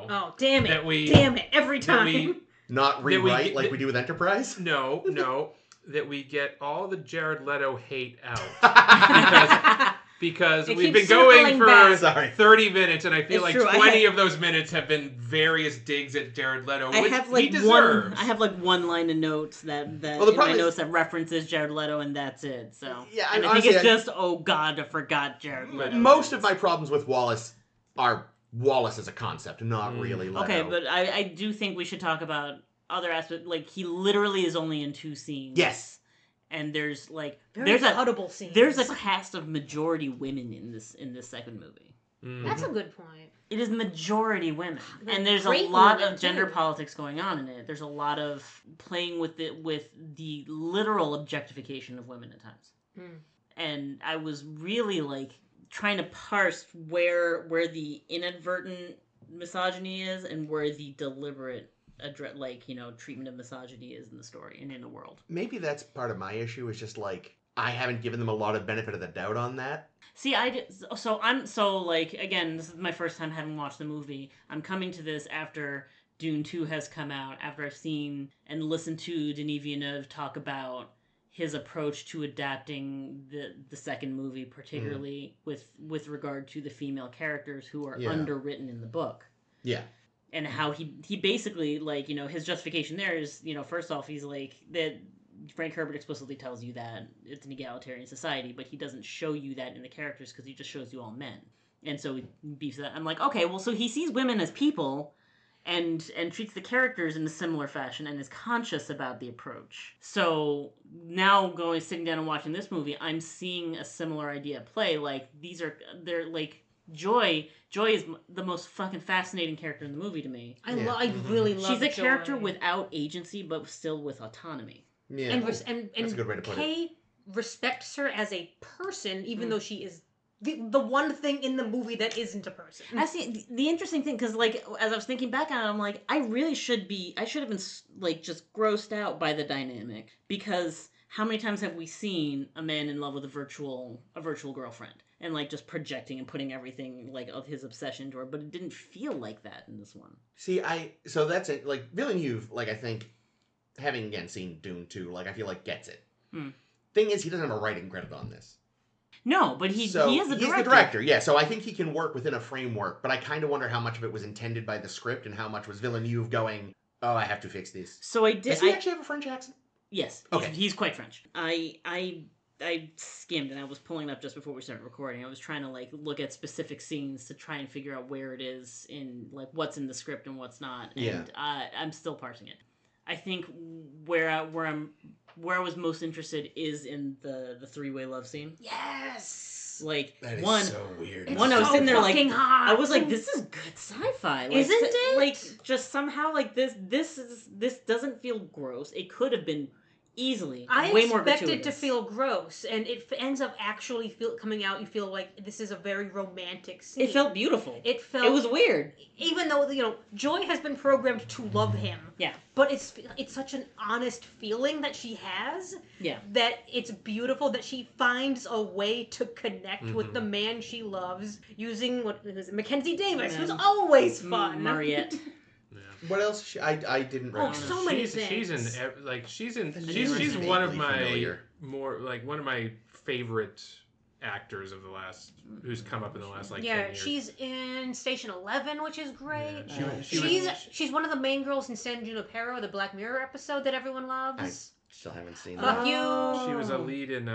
Oh, damn it. Damn it. Every time. Not rewrite like we do with Enterprise? No. That we get all the Jared Leto hate out. Because we've been going for 30 minutes, and I feel like 20 of those minutes have been various digs at Jared Leto, which he deserves. I have like one line of notes that in my notes that references Jared Leto, and that's it. So yeah, and I think it's just, oh God, I forgot Jared Leto. Most of my problems with Wallace are Wallace as a concept, not really Leto. Okay, but I do think we should talk about other aspects. Like, he literally is only in 2 scenes. Yes. And there's like there's a cast of majority women in this second movie. That's a good point. It is majority women, and there's a lot of gender politics going on in it. There's a lot of playing with the literal objectification of women at times. And I was really like trying to parse where the inadvertent misogyny is and where the deliberate treatment of misogyny is in the story and in the world. Maybe that's part of my issue, is just like I haven't given them a lot of benefit of the doubt on that. See, again, this is my first time having watched the movie. I'm coming to this after Dune 2 has come out, after I've seen and listened to Denis Villeneuve talk about his approach to adapting the second movie, particularly with regard to the female characters who are underwritten in the book. Yeah. And how he basically, his justification there is, first off, he's like, that Frank Herbert explicitly tells you that it's an egalitarian society, but he doesn't show you that in the characters because he just shows you all men. And so he beefs that. I'm like, okay, well, so he sees women as people and treats the characters in a similar fashion and is conscious about the approach. So now sitting down and watching this movie, I'm seeing a similar idea at play. Like, they're like, Joy is the most fucking fascinating character in the movie to me. I really love She's a Joy. character without agency, but still with autonomy. Yeah. And that's a good way to put Kay respects her as a person, even though she is the one thing in the movie that isn't a person. I see the interesting thing, because as I was thinking back on it, I'm like, I should have been just grossed out by the dynamic, because how many times have we seen a man in love with a virtual girlfriend and just projecting and putting everything of his obsession into her, but it didn't feel like that in this one. See, so that's it. Like, Villeneuve, I think, having again seen Dune 2, I feel gets it. Thing is, he doesn't have a writing credit on this. No, but he is the director. He's the director, yeah. So I think he can work within a framework, but I kind of wonder how much of it was intended by the script and how much was Villeneuve going, oh, I have to fix this. So I Does he actually have a French accent? Yes. Okay. He's quite French. I skimmed, and I was pulling up just before we started recording. I was trying to look at specific scenes to try and figure out where it is in what's in the script and what's not. And I'm still parsing it. I think where I was most interested is in the three-way love scene. Yes. That is so weird. One, I was sitting there hot. I was like, this is good sci-fi. Isn't it? Just somehow this doesn't feel gross. It could have been easily way more gratuitous. I expect it to feel gross, and it ends up actually coming out. You feel like this is a very romantic scene. It felt beautiful. It was weird. Even though Joy has been programmed to love him. Yeah. But it's such an honest feeling that she has. Yeah. That it's beautiful that she finds a way to connect with the man she loves using Mackenzie Davis, who's always fun. Mariette. What else? I didn't. So many things. She's one of my one of my favorite actors of who's come up in the last 10 years. She's in Station 11, which is great. Yeah, she's one of the main girls in San Junipero, the Black Mirror episode that everyone loves. I still haven't seen that. Fuck you. She was a lead in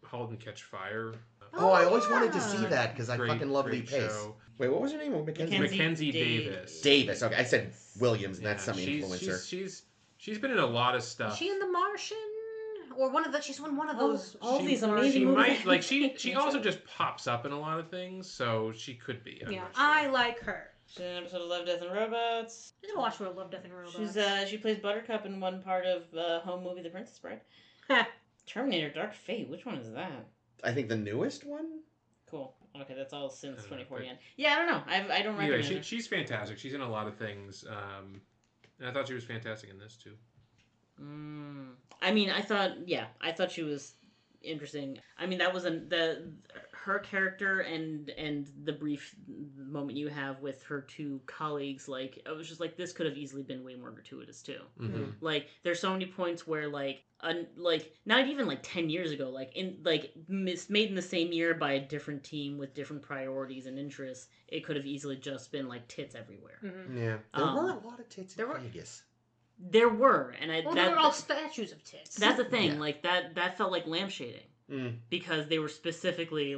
*Halt and Catch Fire*. I always wanted to see that because I fucking love Lee Pace. Show. Wait, what was her name? Mackenzie Davis. Davis. Okay, I said Williams, and that's some influencer. She's been in a lot of stuff. Is she in The Martian? Or she's won one of those. All these amazing movies. She also just pops up in a lot of things, so she could be. I like her. She's in an episode of Love, Death, and Robots. I didn't watch Love, Death, and Robots. She plays Buttercup in one part of home movie The Princess Bride. Terminator Dark Fate. Which one is that? I think the newest one. Cool. Okay, that's all since 2014. Yeah, I don't know. I don't recognize her. She's fantastic. She's in a lot of things. And I thought she was fantastic in this too. I mean, I thought she was interesting. I mean, that was her character and the brief moment you have with her two colleagues. I was just this could have easily been way more gratuitous too. Mm-hmm. There's so many points where not even 10 years ago, made in the same year by a different team with different priorities and interests, it could have easily just been tits everywhere. Mm-hmm. Yeah, there were a lot of tits in Vegas. There were, and they were all statues of tits. That's the thing. That felt like lampshading because they were specifically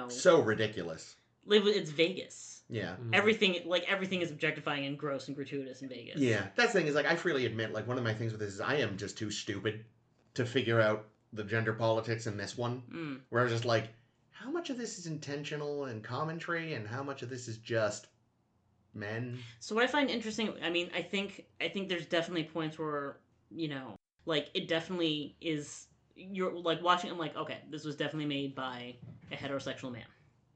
so ridiculous. It's Vegas. Yeah. Everything is objectifying and gross and gratuitous in Vegas. Yeah. That's the thing is I freely admit one of my things with this is I am just too stupid to figure out the gender politics in this one. Where I was just how much of this is intentional and commentary and how much of this is just men? So what I find interesting, I mean, I think there's definitely points where, it definitely is, you're watching, I'm okay, this was definitely made by a heterosexual man.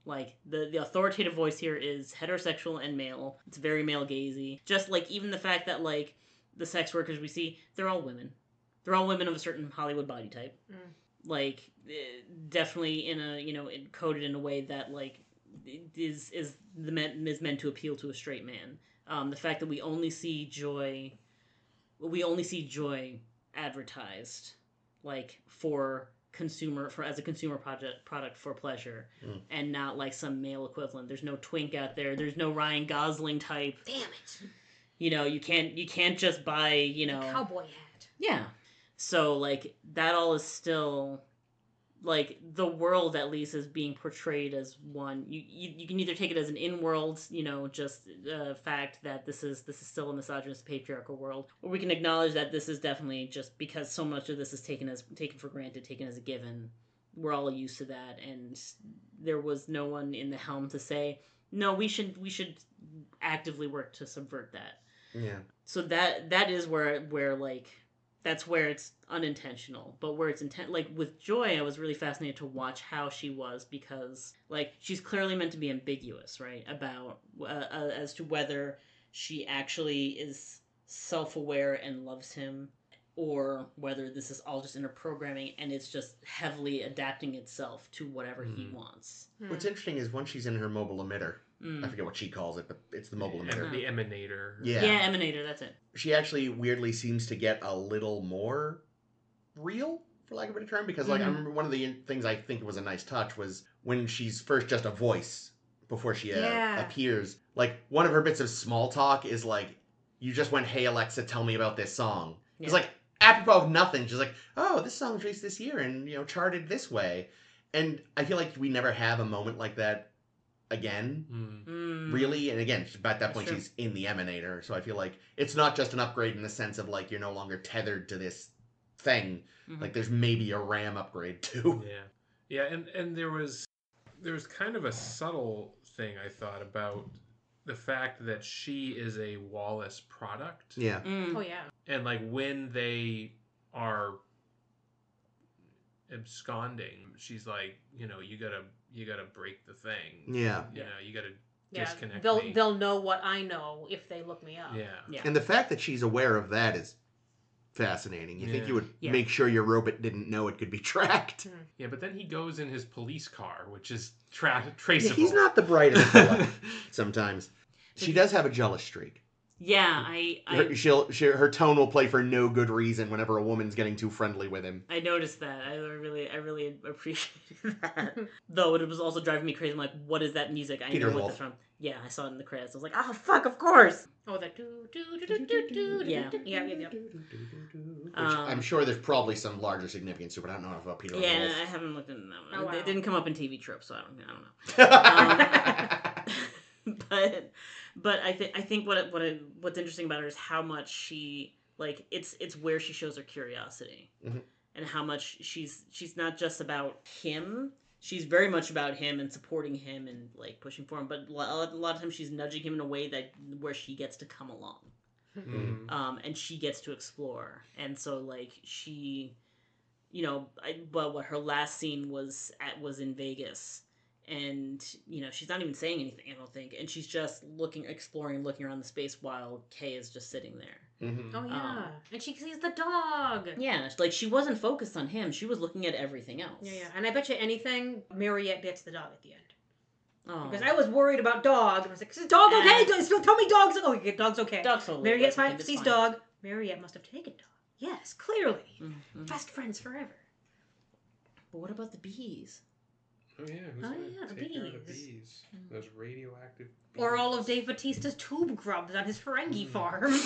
Like, the authoritative voice here is heterosexual and male. It's very male-gazy. Just, like, even the fact that, like, the sex workers we see, they're all women. They're all women of a certain Hollywood body type. Like, definitely in a, coded in a way that, like, is meant to appeal to a straight man. The fact that we only see Joy advertised, like, as a consumer product for pleasure, and not like some male equivalent. There's no twink out there. There's no Ryan Gosling type. Damn it! You can't just buy A cowboy hat. Yeah. So like that all is still, like, the world at least is being portrayed as one. You can either take it as an in-world, just fact that this is still a misogynist patriarchal world, or we can acknowledge that this is definitely just because so much of this is taken for granted, taken as a given. We're all used to that, and there was no one in the helm to say, no, we should actively work to subvert that. Yeah. So that is where like, that's where it's unintentional, but where it's like with Joy, I was really fascinated to watch how she was, because like she's clearly meant to be ambiguous, right, about as to whether she actually is self-aware and loves him, or whether this is all just inner programming and it's just heavily adapting itself to whatever he wants. What's interesting is once she's in her mobile emitter, I forget what she calls it, but it's the mobile emitter. The emanator. Yeah. Yeah, emanator, that's it. She actually weirdly seems to get a little more real, for lack of a better term, because like I remember one of the things I think was a nice touch was when she's first just a voice before she appears. Like one of her bits of small talk is like, you just went, "Hey Alexa, tell me about this song." It's like apropos of nothing. She's like, "Oh, this song's released this year and charted this way," and I feel like we never have a moment like that again, really. And again, at that point she's in the emanator, so I feel like it's not just an upgrade in the sense of like you're no longer tethered to this thing. Like there's maybe a RAM upgrade too. And there was kind of a subtle thing I thought about the fact that she is a Wallace product. Oh yeah. And like when they are absconding, she's like, you gotta break the thing. You gotta disconnect me. They'll know what I know if they look me up. Yeah. And the fact that she's aware of that is fascinating. You think you would make sure your robot didn't know it could be tracked. Yeah, but then he goes in his police car, which is traceable. Yeah, he's not the brightest fella sometimes. She does have a jealous streak. Yeah, her tone will play for no good reason whenever a woman's getting too friendly with him. I noticed that. I really appreciated that. Though it was also driving me crazy. I'm like, what is that music? I Peter know what Wolf. that's from. Yeah, I saw it in the credits. I was like, oh fuck, of course. Oh, that do do do do do do. Yeah. Which I'm sure there's probably some larger significance to, but I don't know about Peter Wolf. Yeah, I haven't looked into that one. Oh, wow. It didn't come up in TV tropes, so I don't know. But I think what's interesting about her is how much she, like, it's where she shows her curiosity, and how much she's not just about him. She's very much about him and supporting him and like pushing for him. But a lot of times she's nudging him in a way where she gets to come along, and she gets to explore. And so like she, what her last scene was in Vegas. And, she's not even saying anything, I don't think. And she's just exploring, looking around the space while Kay is just sitting there. Oh, yeah. And she sees the dog. Yeah, like, she wasn't focused on him. She was looking at everything else. Yeah. And I bet you anything, Mariette gets the dog at the end. Oh. Because I was worried about dog. And I was like, is the dog okay? Still tell me dog's okay. Oh, dog's okay. Dog's totally Mariette sees dog. Mariette must have taken dog. Yes, clearly. Best friends forever. But what about the bees? Oh yeah, the take care of the bees. bees. Those radioactive bees. Or all of Dave Bautista's tube grubs on his Ferengi farm.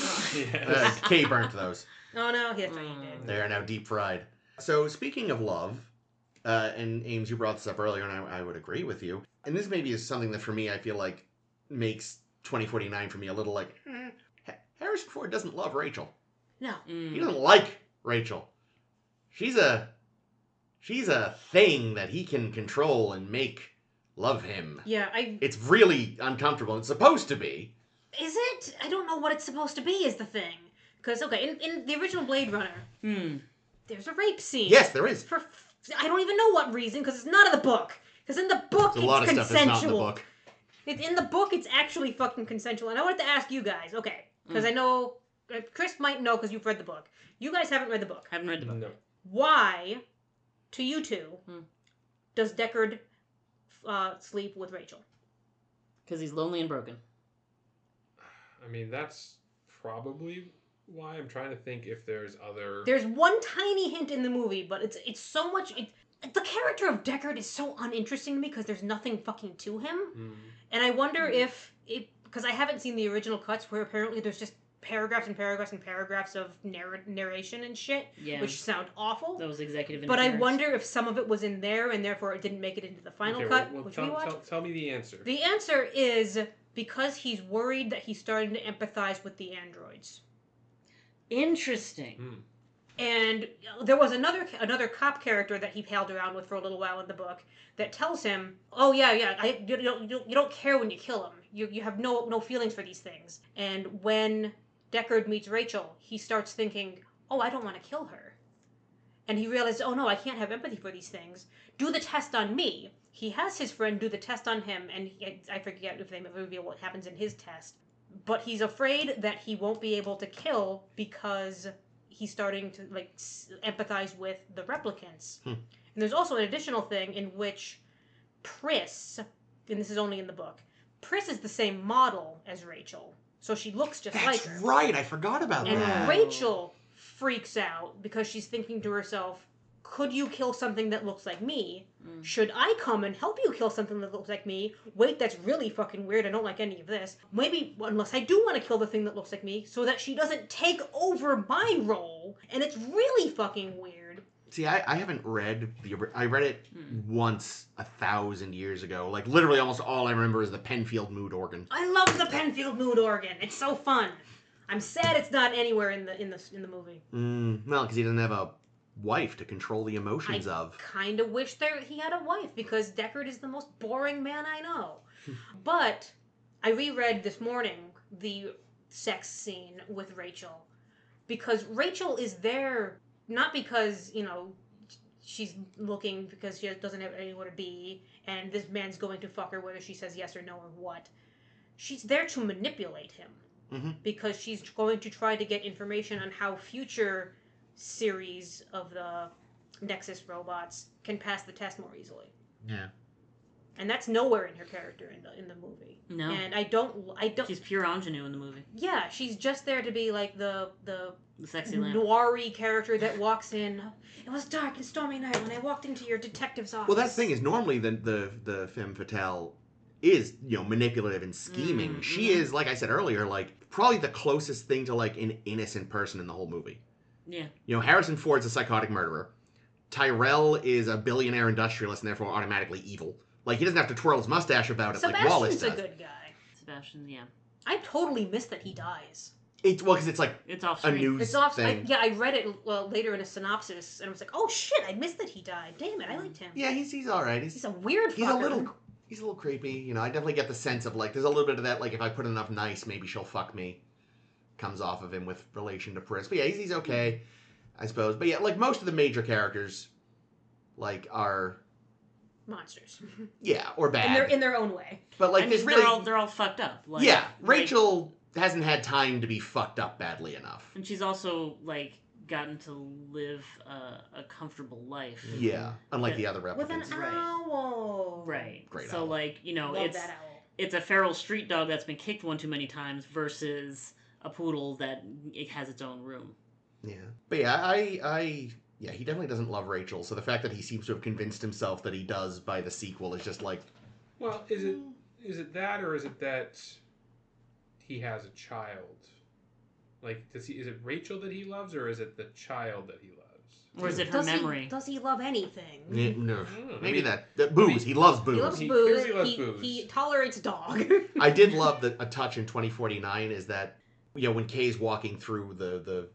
Kay burnt those. Oh no, he did. They are now deep fried. So speaking of love, and Ames, you brought this up earlier, and I would agree with you. And this maybe is something that for me I feel like makes 2049 for me a little like, Harrison Ford doesn't love Rachel. No. He doesn't like Rachel. She's a thing that he can control and make love him. Yeah, It's really uncomfortable. It's supposed to be. Is it? I don't know what it's supposed to be is the thing. Because, okay, in the original Blade Runner, there's a rape scene. Yes, there is. I don't even know what reason, because it's not in the book. Because in the book, There's a lot it's of stuff that's not in the consensual. book. In the book, it's actually fucking consensual. And I wanted to ask you guys, okay, because I know Chris might know because you've read the book. You guys haven't read the book. Haven't read the book. No. Why, to you two, does Deckard sleep with Rachel? Because he's lonely and broken. I mean, that's probably why. I'm trying to think if there's other... There's one tiny hint in the movie, but it's so much... the character of Deckard is so uninteresting to me because there's nothing fucking to him. And I wonder if... Because I haven't seen the original cuts where apparently there's just paragraphs and paragraphs and paragraphs of narration and shit, which sound awful. Those executive But I wonder if some of it was in there and therefore it didn't make it into the final cut, which we watched. Tell me the answer. The answer is because he's worried that he's starting to empathize with the androids. Interesting. And there was another cop character that he palled around with for a little while in the book that tells him, "Oh yeah, you don't care when you kill him. You have no feelings for these things." And when Deckard meets Rachel, he starts thinking, "Oh, I don't want to kill her." And he realizes, "Oh no, I can't have empathy for these things. Do the test on me." He has his friend do the test on him, and I forget if they reveal what happens in his test. But he's afraid that he won't be able to kill because he's starting to empathize with the replicants. And there's also an additional thing in which Pris, and this is only in the book, Pris is the same model as Rachel. So she looks just like her. That's right, I forgot about that. And Rachel freaks out because she's thinking to herself, could you kill something that looks like me? Should I come and help you kill something that looks like me? Wait, that's really fucking weird. I don't like any of this. Maybe, unless I do want to kill the thing that looks like me, so that she doesn't take over my role. And it's really fucking weird. See, I haven't read I read it once 1,000 years ago. Like, literally almost all I remember is the Penfield mood organ. I love the Penfield mood organ. It's so fun. I'm sad it's not anywhere in the movie. Well, because he doesn't have a wife to control the emotions of. Kind of wish he had a wife, because Deckard is the most boring man I know. But I reread this morning the sex scene with Rachel, because Rachel is there not because, she's looking because she doesn't have anywhere to be and this man's going to fuck her whether she says yes or no or what. She's there to manipulate him because she's going to try to get information on how future series of the Nexus robots can pass the test more easily. Yeah. And that's nowhere in her character in the movie. No. And I don't. She's pure ingenue in the movie. Yeah, she's just there to be like the sexy lamp. Noiry character that walks in. It was dark and stormy night when I walked into your detective's office. Well, that's the thing is normally the femme fatale is manipulative and scheming. She is, like I said earlier, like probably the closest thing to like an innocent person in the whole movie. Yeah. Harrison Ford's a psychotic murderer. Tyrell is a billionaire industrialist and therefore automatically evil. Like, he doesn't have to twirl his mustache about it like Wallace does. Sebastian's a good guy. Sebastian, yeah. I totally missed that he dies. Because it's like it's off a news thing. I read it later in a synopsis, and I was like, oh shit, I missed that he died. Damn it, I liked him. Yeah, he's all right. He's a weird fucker. He's a little creepy. I definitely get the sense of, like, there's a little bit of that, like, if I put enough nice, maybe she'll fuck me, comes off of him with relation to Pris. But yeah, he's okay, I suppose. But yeah, like, most of the major characters, like, are monsters. Yeah, or bad. In their own way. But, like, they're all fucked up. Like, yeah, Rachel hasn't had time to be fucked up badly enough. And she's also, like, gotten to live a comfortable life. Yeah, unlike the other replicants. With an owl. Right. Great so, owl. like, Love that owl. It's a feral street dog that's been kicked one too many times versus a poodle that it has its own room. Yeah. But yeah, yeah, he definitely doesn't love Rachel, so the fact that he seems to have convinced himself that he does by the sequel is just like... Well, is it that, or is it that he has a child? Like, is it Rachel that he loves, or is it the child that he loves? Or is it her memory? Does he love anything? No. Maybe that booze. He loves booze. He loves He booze. clearly loves booze. He tolerates dog. I did love a touch in 2049 is that, when Kay's walking through the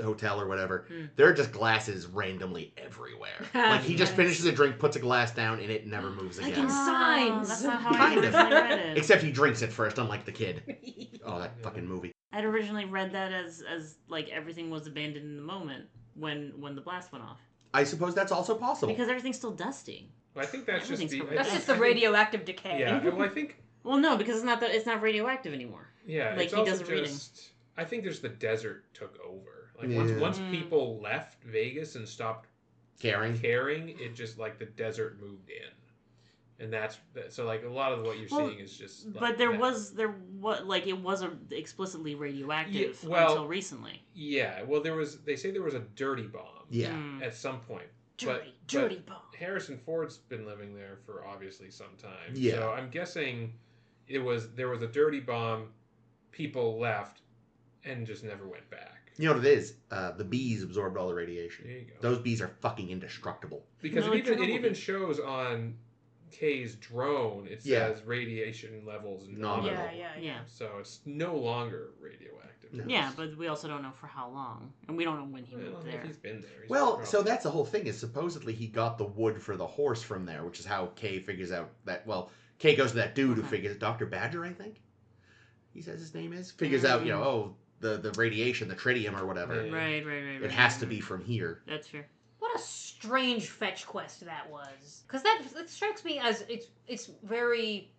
hotel or whatever, there are just glasses randomly everywhere. Like, he just finishes a drink, puts a glass down, and it never moves again. Like in Signs. That's not how I Kind of. originally read it. Except he drinks it first, unlike the kid. Oh, that fucking movie. I'd originally read that as like everything was abandoned in the moment when the blast went off. I suppose that's also possible. Because everything's still dusty. Well, I think that's just Everything's the. covered. That's I just think- the radioactive decay. Yeah, well, I think. Well, no, because it's not radioactive anymore. Yeah, Like, it's he also does a reading. just. I think there's the desert took over. Like Yeah. once people left Vegas and stopped Caring. it just like the desert moved in, and that's so like a lot of what you're seeing is just. Like, But there was like it was explicitly radioactive well, until recently. Yeah, well, they say there was a dirty bomb. Yeah. At some point. Dirty bomb. Harrison Ford's been living there for obviously some time. Yeah. So I'm guessing there was a dirty bomb, people left, and just never went back. You know what it is? The bees absorbed all the radiation. There you go. Those bees are fucking indestructible. Because No, it even Chernobyl. shows on Kay's drone, it Yeah. says radiation levels Nominal. Yeah. So it's no longer radioactive. No. Yeah, but we also don't know for how long, and we don't know when he Well, moved if there. he's been there. He's Well, probably- so that's the whole thing. Is supposedly he got the wood for the horse from there, which is how Kay figures out that. Well, Kay goes to that dude who figures Dr. Badger, I think. He says his name is figures out. You know, the radiation, the tritium or whatever. Yeah. Right. It has to be from here. That's fair. What a strange fetch quest that was. Because that strikes me as it's very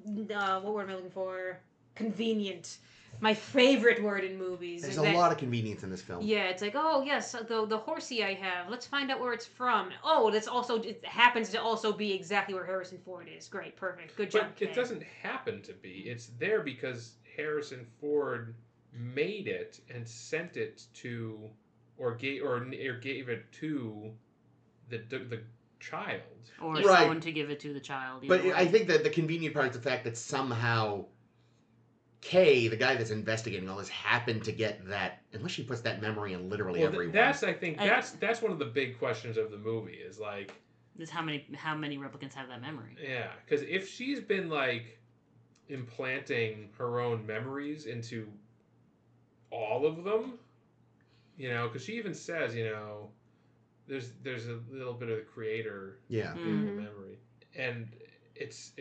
what word am I looking for? Convenient. My favorite word in movies. There's is a that, lot of convenience in this film. Yeah, it's like, oh yes, the horsey I have. Let's find out where it's from. Oh, it happens to also be exactly where Harrison Ford is. Great, perfect, good job. But it Kay. doesn't happen to be. It's there because Harrison Ford made it and sent it to, or gave it to the child. Or Right. someone to give it to the child. But either way. I think that the convenient part is the fact that somehow Kay, the guy that's investigating all this, happened to get that. Unless she puts that memory in literally everyone. That's I think that's one of the big questions of the movie is like, is how many replicants have that memory? yeah, because if she's been like implanting her own memories into all of them, you know, because she even says, you know, there's a little bit of the creator Yeah. in the memory, and it's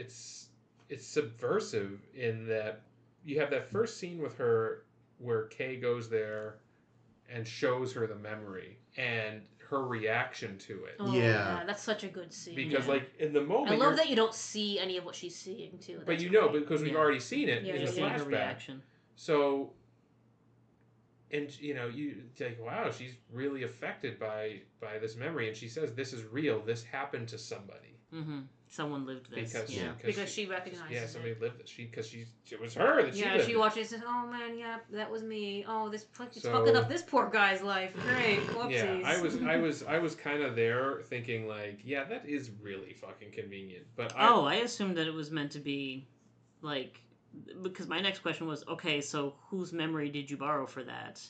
subversive in that you have that first scene with her where Kay goes there and shows her the memory and her reaction to it. Oh, Yeah. that's such a good scene. Because Yeah. like in the moment, I love that you don't see any of what she's seeing too. but That's you know, great. because we've Yeah. already seen it Yeah, in yeah, the Seeing her flashback. reaction. So, and you know, you think, wow, she's really affected by this memory, and she says, "This is real. This happened to somebody." Mm-hmm. Someone lived this. Because Because she recognizes yeah, it. somebody lived it. It was her that she Yeah, lived she it. watches and says, "Oh man, yeah, that was me. Oh, it's So- fucking up this poor guy's life. Great, whoopsies." Yeah, I was kind of there thinking like, yeah, that is really fucking convenient. But I assumed that it was meant to be, like, because my next question was, okay, so whose memory did you borrow for that?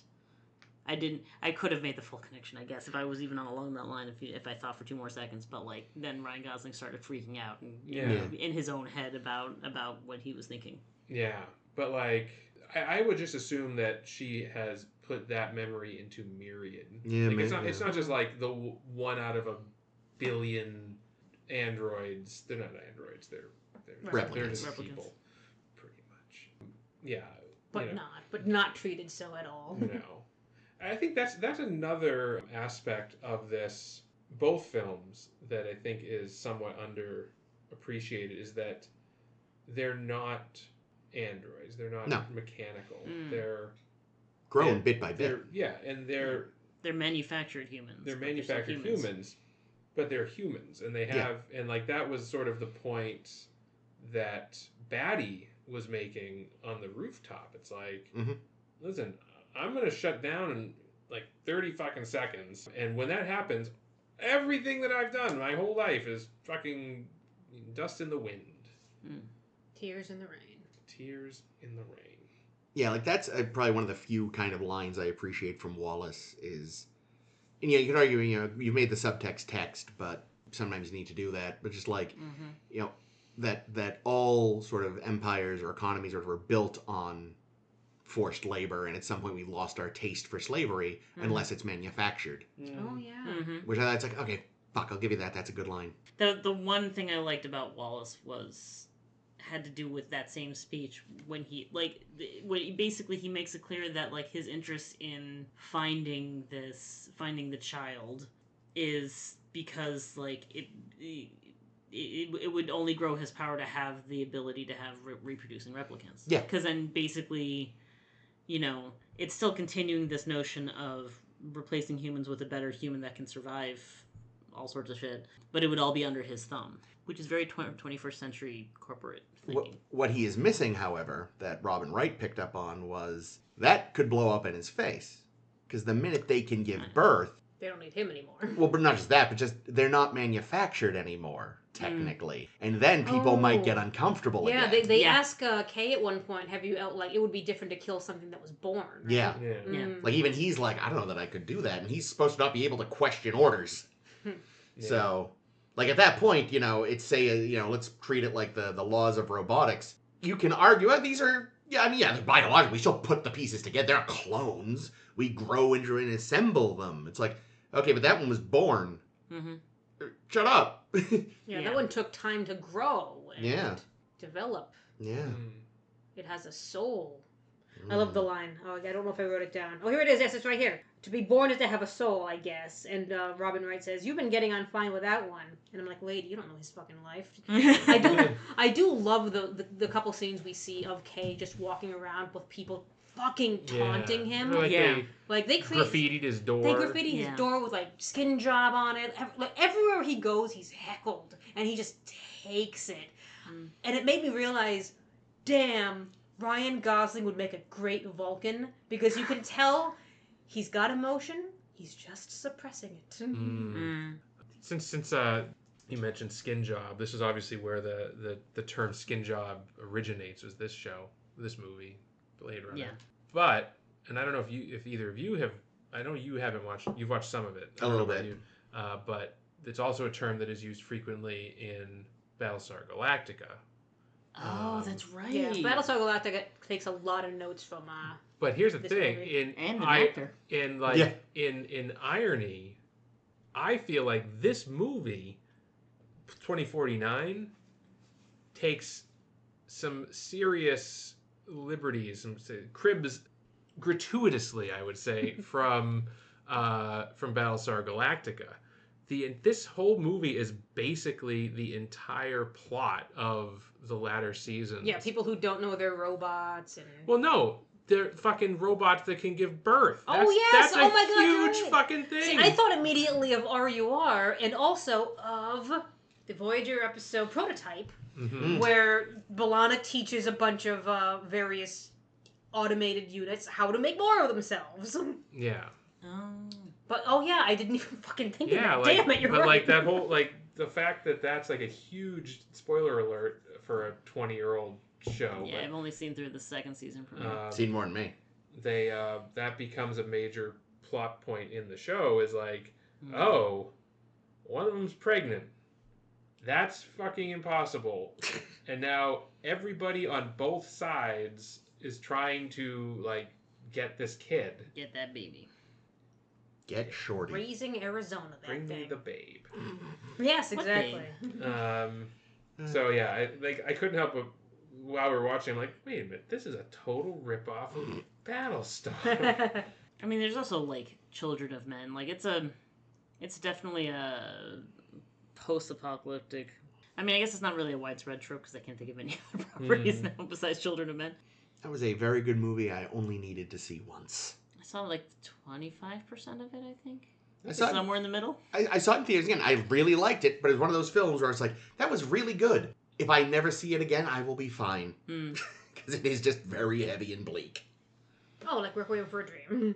I could have made the full connection, I guess, if I was even along that line, if I thought for 2 more seconds, but, like, then Ryan Gosling started freaking out and, Yeah. in his own head about what he was thinking. yeah, but like, I would just assume that she has put that memory into Myriad. Yeah, like, maybe, it's not just like the one out of a billion androids. They're not androids. They're Replicants. just Replicants. people, pretty much. Yeah, but you know, not treated so at all. no. I think that's another aspect of this both films that I think is somewhat underappreciated is that they're not androids. They're not No. mechanical. Mm. They're Grown bit by bit. they're They're manufactured humans. they're but still manufactured humans, but they're humans, and they have and like that was sort of the point that Batty was making on the rooftop. It's like, listen, I'm gonna shut down in like 30 fucking seconds, and when that happens, everything that I've done my whole life is fucking dust in the wind, Tears in the rain. tears in the rain. Yeah, like that's probably one of the few kind of lines I appreciate from Wallace is, and yeah, you could argue, you know, you made the subtext text, but sometimes you need to do that. But just like, you know, that all sort of empires or economies sort of were built on forced labor, and at some point we lost our taste for slavery unless it's manufactured. Oh yeah. Which I it's like, okay, fuck, I'll give you that. That's a good line. The one thing I liked about Wallace was had to do with that same speech when he basically he makes it clear that like his interest in finding the child is because like it would only grow his power to have the ability to have reproducing replicants. Yeah. Because then basically, it's still continuing this notion of replacing humans with a better human that can survive all sorts of shit, but it would all be under his thumb, which is very 21st century corporate thinking. What he is missing, however, that Robin Wright picked up on was that could blow up in his face. Because the minute they can give birth... They don't need him anymore. Well, but not just that, but just they're not manufactured anymore, technically. And then people might get uncomfortable again. Yeah, they ask Kay at one point, have you, it would be different to kill something that was born. Right? Yeah. Like, even he's like, I don't know that I could do that. And he's supposed to not be able to question orders. So, like, at that point, it's let's treat it like the laws of robotics. You can argue, these are, they're biological. We still put the pieces together. They're not clones. We grow into and assemble them. It's like, okay, but that one was born. Mm-hmm. Shut up. That one took time to grow and develop. Yeah. It has a soul. I love the line. Oh, I don't know if I wrote it down. Oh, here it is. Yes, it's right here. To be born is to have a soul, I guess. And Robin Wright says, you've been getting on fine without one. And I'm like, lady, you don't know his fucking life. I do love the couple scenes we see of Kay just walking around with people fucking taunting him. Like they graffitied his door. They graffitied his door with like skin job on it. Everywhere he goes, he's heckled, and he just takes it. And it made me realize, damn, Ryan Gosling would make a great Vulcan, because you can tell he's got emotion. He's just suppressing it. Since you mentioned skin job, this is obviously where the term skin job originates. Was this movie? Blade Runner. Yeah. But, and I don't know if either of you have, I know you haven't watched, you've watched some of it. A little bit. But it's also a term that is used frequently in Battlestar Galactica. Oh, that's right. Yeah, Battlestar Galactica takes a lot of notes from But here's the thing, movie. in irony, I feel like this movie 2049 takes some serious liberties, some cribs gratuitously, I would say, from Battlestar Galactica. This whole movie is basically the entire plot of the latter seasons. Yeah, people who don't know they're robots and. Well, no, they're fucking robots that can give birth. That's a huge fucking thing. See, I thought immediately of RUR and also of the Voyager episode Prototype, where B'Elanna teaches a bunch of various automated units how to make more of themselves. Yeah. But I didn't even fucking think of that. Damn it, you're right. But like that whole the fact that that's like a huge spoiler alert for a 20-year-old show. Yeah, I've only seen through the second season. Seen more than me. That becomes a major plot point in the show. Is like, oh, one of them's pregnant. That's fucking impossible. And now everybody on both sides is trying to like get this kid. Get that baby. Get Shorty. Raising Arizona, Bring me the babe. Yes, exactly. So yeah, I couldn't help but while we were watching, I'm like, wait a minute, this is a total ripoff of Battlestar. I mean, there's also like Children of Men. Like it's definitely a post-apocalyptic. I mean, I guess it's not really a widespread trope because I can't think of any other properties now besides Children of Men. That was a very good movie I only needed to see once. I saw like 25% of it, I think. Somewhere in the middle. I saw it in theaters again. I really liked it, but it's one of those films where it's like, that was really good. If I never see it again, I will be fine. Because it is just very heavy and bleak. Oh, like Requiem for a Dream.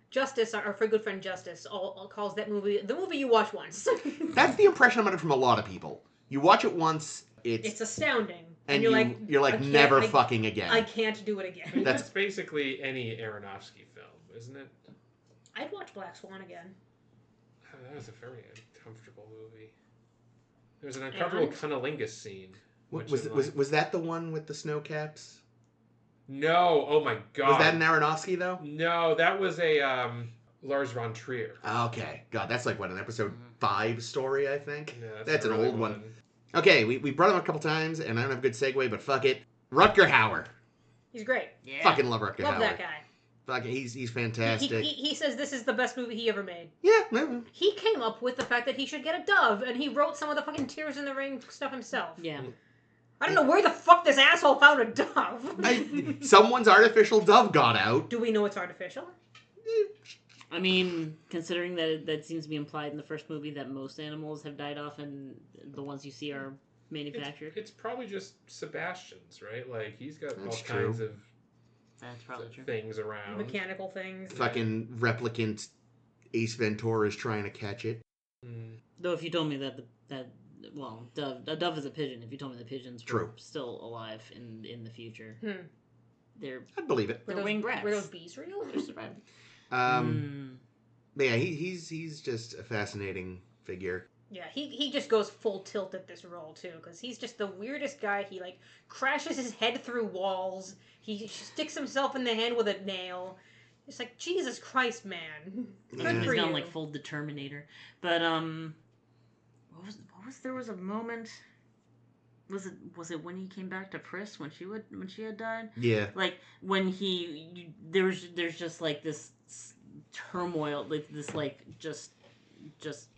Justice, our good friend Justice, calls that movie the movie you watch once. That's the impression I'm under from a lot of people. You watch it once, it's astounding. And you're like never fucking again. I can't do it again. I mean, that's basically any Aronofsky film, isn't it? I'd watch Black Swan again. Oh, that was a very uncomfortable movie. There was an uncomfortable cunnilingus scene. Was that the one with the snow caps? No. Oh my god. Was that an Aronofsky though? No, that was a Lars von Trier. Okay. God, that's like what, an episode 5 story, I think? Yeah, that's an old one. Okay, we brought him a couple times, and I don't have a good segue, but fuck it. Rutger Hauer. He's great. Yeah. Fucking love Rutger Hauer. Love that guy. Fucking, he's fantastic. He says this is the best movie he ever made. Yeah, no. He came up with the fact that he should get a dove, and he wrote some of the fucking Tears in the Ring stuff himself. Yeah. I don't know where the fuck this asshole found a dove. Someone's artificial dove got out. Do we know it's artificial? I mean, considering that seems to be implied in the first movie that most animals have died off and the ones you see are manufactured. It's probably just Sebastian's, right? Like, he's got That's all true. kinds of That's probably true. things around. Mechanical things. Fucking replicant Ace Ventura is trying to catch it. Mm. Though if you told me that a dove is a pigeon. If you told me the pigeons were True. still alive in the future, they're I'd believe it. winged rats. Were those bees real? They're surviving. But yeah, he's just a fascinating figure. Yeah, he just goes full tilt at this role too, because he's just the weirdest guy. He like crashes his head through walls. He sticks himself in the hand with a nail. It's like, Jesus Christ, man. Good He's for gone you. like full Determinator. But what was there was a moment. Was it when he came back to Pris when she had died? Yeah. Like when there's just like this turmoil, like this like just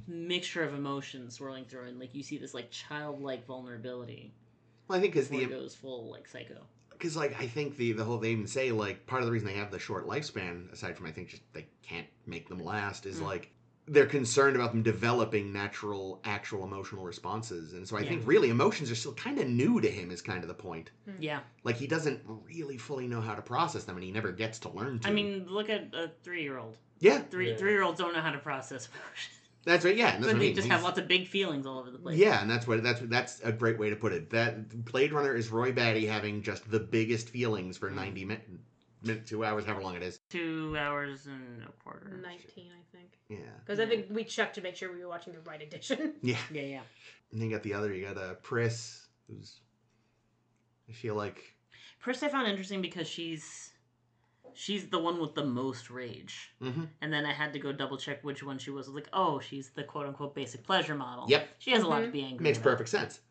mixture of emotions swirling through, and like you see this like childlike vulnerability. Well, I think because it goes full like psycho. Because like I think the whole they even say like part of the reason they have the short lifespan, aside from I think just they can't make them last, is like they're concerned about them developing actual emotional responses, and so I think really emotions are still kind of new to him. Is kind of the point. Yeah. Like he doesn't really fully know how to process them, and he never gets to learn to. I mean, look at a 3-year-old. Yeah. 3-year-olds don't know how to process emotions. That's right. Yeah, and that's But what I they mean. just have lots of big feelings all over the place. Yeah, and that's a great way to put it. That Blade Runner is Roy Batty having just the biggest feelings for 90 minutes, 2 hours, however long it is. 2 hours and a quarter. 19, I think. Yeah. Because I think we checked to make sure we were watching the right edition. Yeah. Yeah. And then you got the other. You got Pris, who's I feel like Pris I found interesting because she's the one with the most rage. Mm-hmm. And then I had to go double check which one she was. I was like, oh, she's the quote unquote basic pleasure model. Yep. She has a lot to be angry Makes about. perfect sense.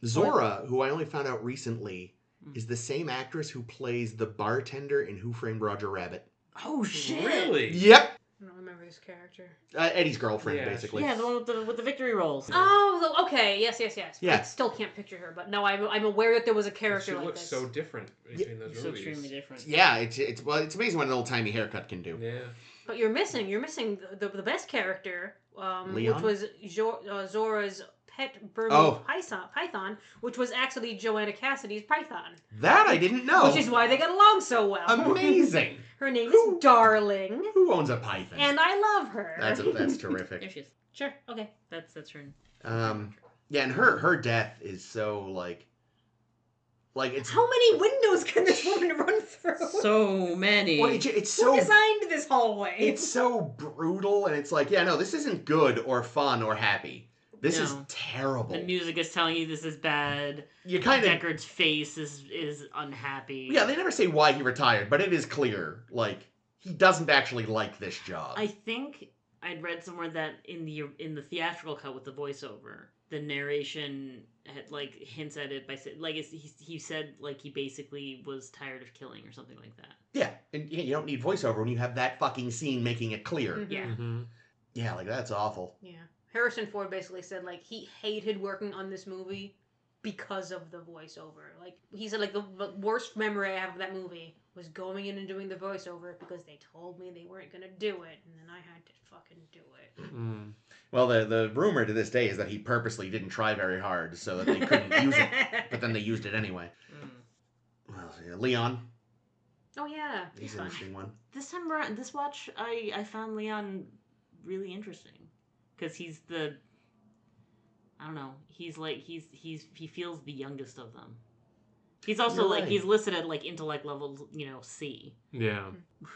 Zora, who I only found out recently, is the same actress who plays the bartender in Who Framed Roger Rabbit. Oh shit! Really? Yep. I don't remember this character. Eddie's girlfriend, Yeah, basically. Yeah, the one with the victory rolls. Oh, okay. Yes. Yeah. I still can't picture her, but no, I'm aware that there was a character She like looks this. so different between those So movies. extremely different. Yeah, it's amazing what an old timey haircut can do. Yeah. But you're missing the best character, Leon? which was Zora's pet Burmese Oh. python, which was actually Joanna Cassidy's python. That I didn't know. Which is why they got along so well. Amazing. Her name is Darling, Who owns a python? and I love her. That's terrific. There she is. Sure. Okay. That's her. Yeah, and her death is so like it's How many windows can this woman run through? So many. well, it's Who so designed this hallway? it's so brutal, and it's like, yeah, no, this isn't good or fun or happy. This is No. terrible. The music is telling you this is bad. You kind of Deckard's face is unhappy. yeah. They never say why he retired, but it is clear like he doesn't actually like this job. I think I'd read somewhere that in the theatrical cut with the voiceover, the narration had like hints at it by saying like he said like he basically was tired of killing or something like that. Yeah, and you don't need voiceover when you have that fucking scene making it clear. Mhm. Yeah. Mm-hmm. Yeah, like that's awful. Yeah. Harrison Ford basically said like he hated working on this movie because of the voiceover. Like he said like the worst memory I have of that movie was going in and doing the voiceover because they told me they weren't gonna do it, and then I had to fucking do it. Mm. Well, the rumor to this day is that he purposely didn't try very hard so that they couldn't use it, but then they used it anyway. Well, yeah, Leon, Oh yeah, he's an fun. interesting one. This time around, this watch, I found Leon really interesting because he's the, I don't know, he feels the youngest of them. He's also You're like right. he's listed at like intellect level, C, Yeah.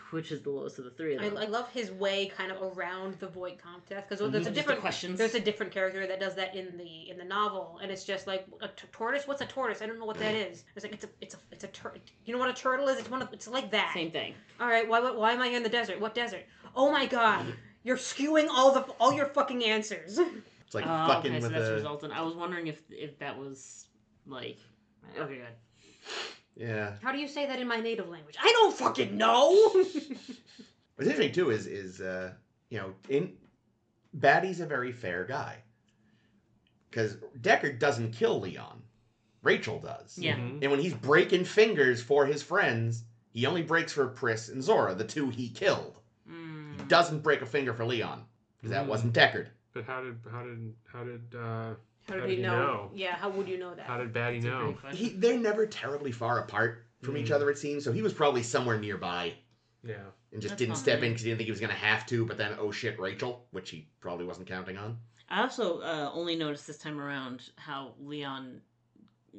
which is the lowest of the three of them. I love his way kind of around the void comp test because there's a Just different the questions. There's a different character that does that in the novel, and it's just like a tortoise. What's a tortoise? I don't know what that is. It's like it's a turtle. You know what a turtle is? It's like that. Same thing. All right. Why am I here in the desert? What desert? Oh my god! You're skewing all your fucking answers. It's like Oh, fucking okay, so with that's the... resultant. I was wondering if that was like... Okay, good. Yeah. How do you say that in my native language? I don't fucking know! What's interesting, too, is Batty's a very fair guy. Because Deckard doesn't kill Leon. Rachel does. Yeah. Mhm. And when he's breaking fingers for his friends, he only breaks for Pris and Zora, the two he killed. He doesn't break a finger for Leon. Because that wasn't Deckard. But how did How did he know? Yeah, how would you know that? How did Batty know? They're never terribly far apart from each other, it seems. So he was probably somewhere nearby. Yeah. And just That's didn't step in fine. because he didn't think he was going to have to. But then, oh shit, Rachel, which he probably wasn't counting on. I also only noticed this time around how Leon,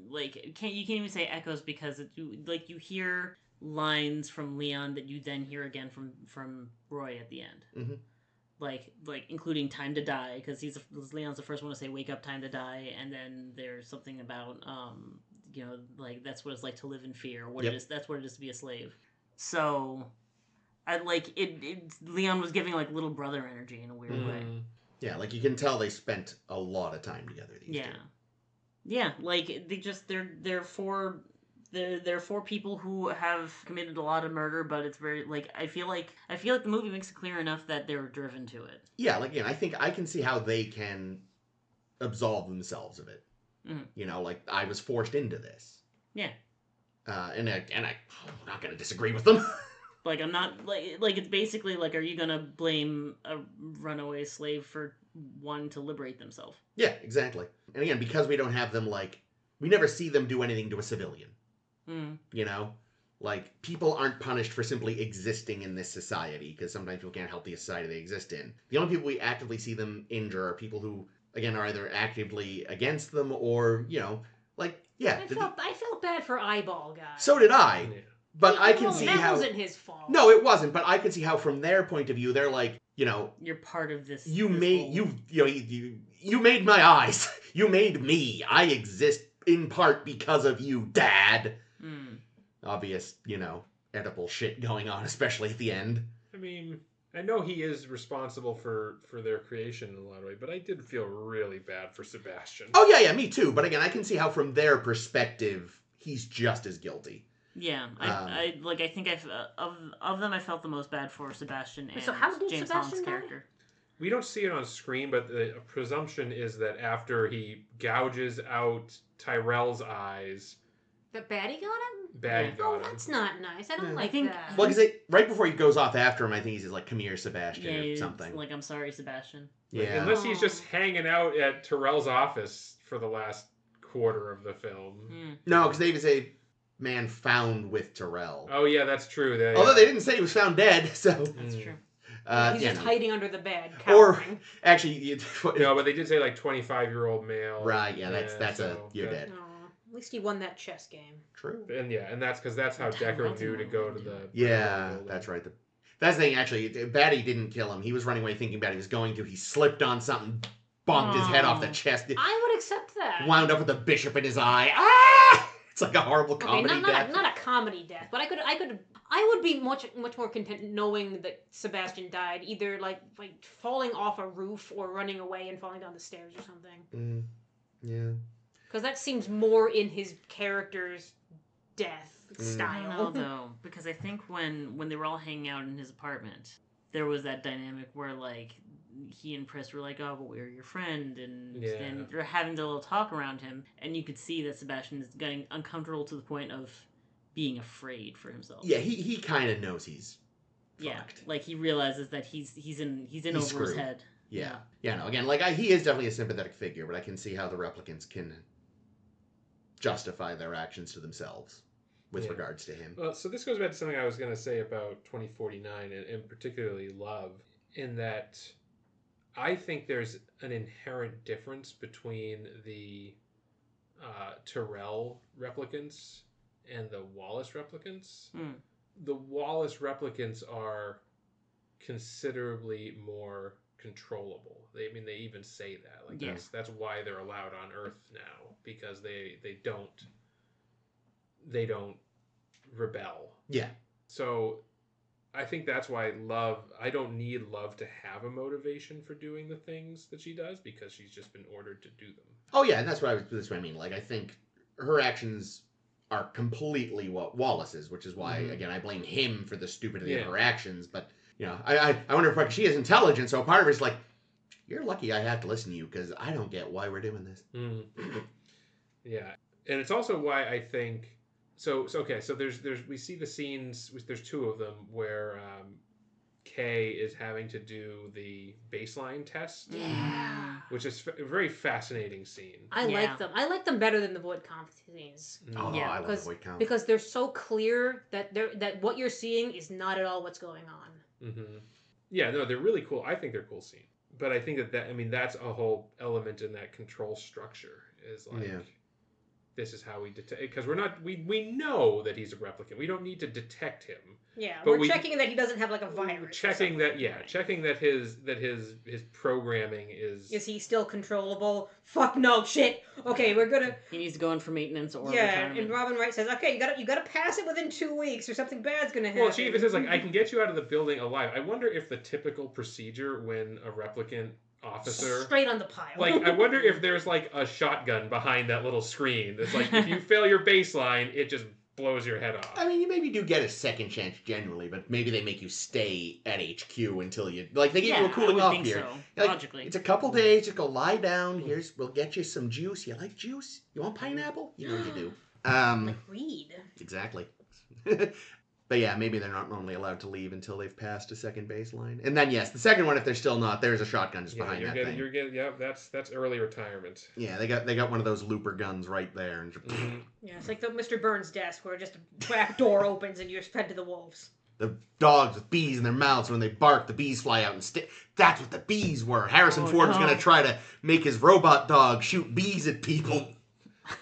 like, you can't even say echoes because you hear lines from Leon that you then hear again from Roy at the end. Mm-hmm. Like including "Time to Die" because Leon's the first one to say "Wake up, time to die," and then there's something about like that's what it's like to live in fear. What Yep. it is, that's what it is to be a slave. So, I like it. Leon was giving like little brother energy in a weird way. Yeah, like you can tell they spent a lot of time together. These two. Yeah. Like they're four people who have committed a lot of murder, but it's very like I feel like the movie makes it clear enough that they were driven to it. Yeah, like I think I can see how they can absolve themselves of it. Mm-hmm. Like I was forced into this. Yeah. And I'm not going to disagree with them. Like I'm not like it's basically like, are you gonna blame a runaway slave for wanting to liberate themselves? Yeah, exactly. And again, because we don't have them we never see them do anything to a civilian. Like people aren't punished for simply existing in this society because sometimes people can't help the society they exist in. The only people we actively see them injure are people who again are either actively against them or I felt bad for Eyeball guy. So did I. Yeah. But I can see that how... wasn't his fault. No, it wasn't. But I can see how, from their point of view, they're like, you're part of this. You this made whole... you made my eyes. You made me. I exist in part because of you, Dad. Obvious, Oedipal shit going on, especially at the end. I mean, I know he is responsible for their creation in a lot of ways, but I did feel really bad for Sebastian. Oh yeah, me too. But again, I can see how, from their perspective, he's just as guilty. Yeah, I think of them I felt the most bad for Sebastian and So how did James Sebastian Bond's die? character. We don't see it on screen, but the presumption is that after he gouges out Tyrell's eyes, The baddie got him? Batty got him. That's not nice. I don't Yeah. like I think- that. Well, because right before he goes off after him, I think he's just like, "Come here, Sebastian," Yeah, or it's something. like, I'm sorry, Sebastian. Yeah. Unless he's just hanging out at Tyrell's office for the last quarter of the film. No, because they even say man found with Tyrell. Oh yeah, that's true. Although they didn't say he was found dead, so... That's true. He's just hiding under the bed. Or, cowering. actually... No, but they did say 25-year-old male. Right, yeah, that's so you're that- dead. Aw, at least he won that chess game. True. And that's because that's how Deckard knew to go to the... Yeah, that's right. That's the thing, actually. Batty didn't kill him. He was running away thinking Batty was going to. He slipped on something, bonked his head off the chest. I would accept that. Wound up with a bishop in his eye. Ah! It's like a horrible comedy death. Not a comedy death, but I would be much more content knowing that Sebastian died, either like falling off a roof or running away and falling down the stairs or something. Yeah. Because that seems more in his character's death I style. don't know, though, because I think when they were all hanging out in his apartment, there was that dynamic where like he and Pris were like, "Oh, but we're your friend," and they're having the little talk around him, and you could see that Sebastian is getting uncomfortable to the point of being afraid for himself. Yeah, he kind of knows he's fucked. Like he realizes that he's in over screwed. his head. Yeah. No, again, he is definitely a sympathetic figure, but I can see how the replicants can justify their actions to themselves with regards to him. Well, so this goes back to something I was going to say about 2049 and particularly Love, in that I think there's an inherent difference between the Tyrell replicants and the Wallace replicants. The Wallace replicants are considerably more controllable. They even say that. That's why they're allowed on Earth now, because they don't rebel. Yeah. So I think that's why I don't need Love to have a motivation for doing the things that she does because she's just been ordered to do them. Oh yeah, and that's what I mean. Like, I think her actions are completely Wallace's, which is why, again, I blame him for the stupidity of her actions. But, I wonder if she is intelligent, so part of it's like, you're lucky I have to listen to you because I don't get why we're doing this. Yeah, and it's also why I think so there's we see the scenes. There's two of them where Kay is having to do the baseline test. Yeah. Which is a very fascinating scene. I like them. I like them better than the void comp scenes. Oh, yeah. I love the void comp. Because they're so clear that what you're seeing is not at all what's going on. Yeah, no, they're really cool. I think they're cool scenes. But I think that's a whole element in that control structure is like, this is how we detect, because we know that he's a replicant. We don't need to detect him. Yeah, but we're checking that he doesn't have like a virus. Checking that his programming is. Is he still controllable? Fuck no, shit. Okay, we're gonna. He needs to go in for maintenance or retirement. And Robin Wright says, okay, you gotta pass it within 2 weeks, or something bad's gonna happen. Well, she even says like, I can get you out of the building alive. I wonder if the typical procedure when a replicant officer straight on the pile. Like, I wonder if there's like a shotgun behind that little screen that's like, if you fail your baseline, it just blows your head off. I mean, you maybe do get a second chance generally, but maybe they make you stay at HQ until you they give you a cooling off period. So. Like, logically, it's a couple days. Just go lie down. We'll get you some juice. You like juice? You want pineapple? You know what you do. Like Reed. Exactly. But yeah, maybe they're not normally allowed to leave until they've passed a second baseline. And then, yes, the second one, if they're still not, there's a shotgun just behind that thing. That's early retirement. Yeah, they got one of those looper guns right there. And just, yeah, it's like the Mr. Burns desk where just a back door opens and you're fed to the wolves. The dogs with bees in their mouths, when they bark, the bees fly out and stick. That's what the bees were. Harrison Ford's going to try to make his robot dog shoot bees at people.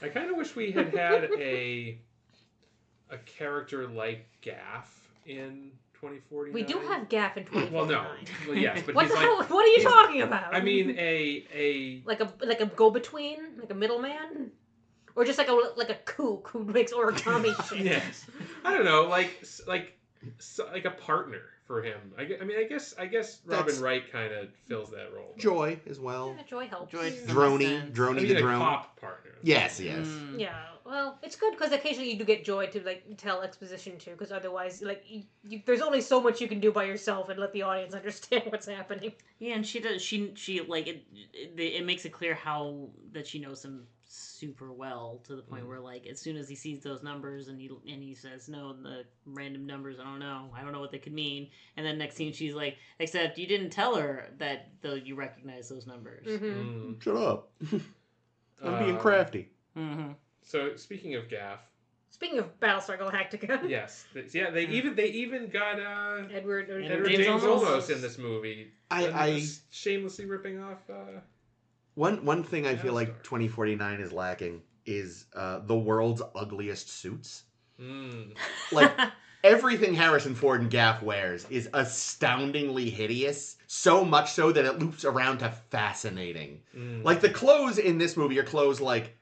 I kind of wish we had a character like Gaff in 2049. We do have Gaff in 2049. Well, no. Well, yes, but what the hell? What are you talking about? I mean, a like a go-between, like a middleman, or just like a kook who makes origami shit. Yes, I don't know, like a partner for him. I guess Robin Wright kind of fills that role. Joy as well. Yeah, Joy helps. Droney the drone. A cop partner. Yes. Yeah, well, it's good because occasionally you do get Joy to like tell exposition too, because otherwise, like, there's only so much you can do by yourself and let the audience understand what's happening. Yeah, and she does. She like it makes it clear how that she knows him super well to the point where like as soon as he sees those numbers and he says no, the random numbers, I don't know what they could mean, and then next scene she's like, except you didn't tell her that though you recognize those numbers. Shut up. I'm being crafty. So speaking of Gaff, speaking of Battlestar Galactica, yes, they even got Edward James Olmos in this movie. I shamelessly ripping off. One thing I feel like 2049 is lacking is the world's ugliest suits. Like, everything Harrison Ford and Gaff wears is astoundingly hideous, so much so that it loops around to fascinating. Like, the clothes in this movie are clothes like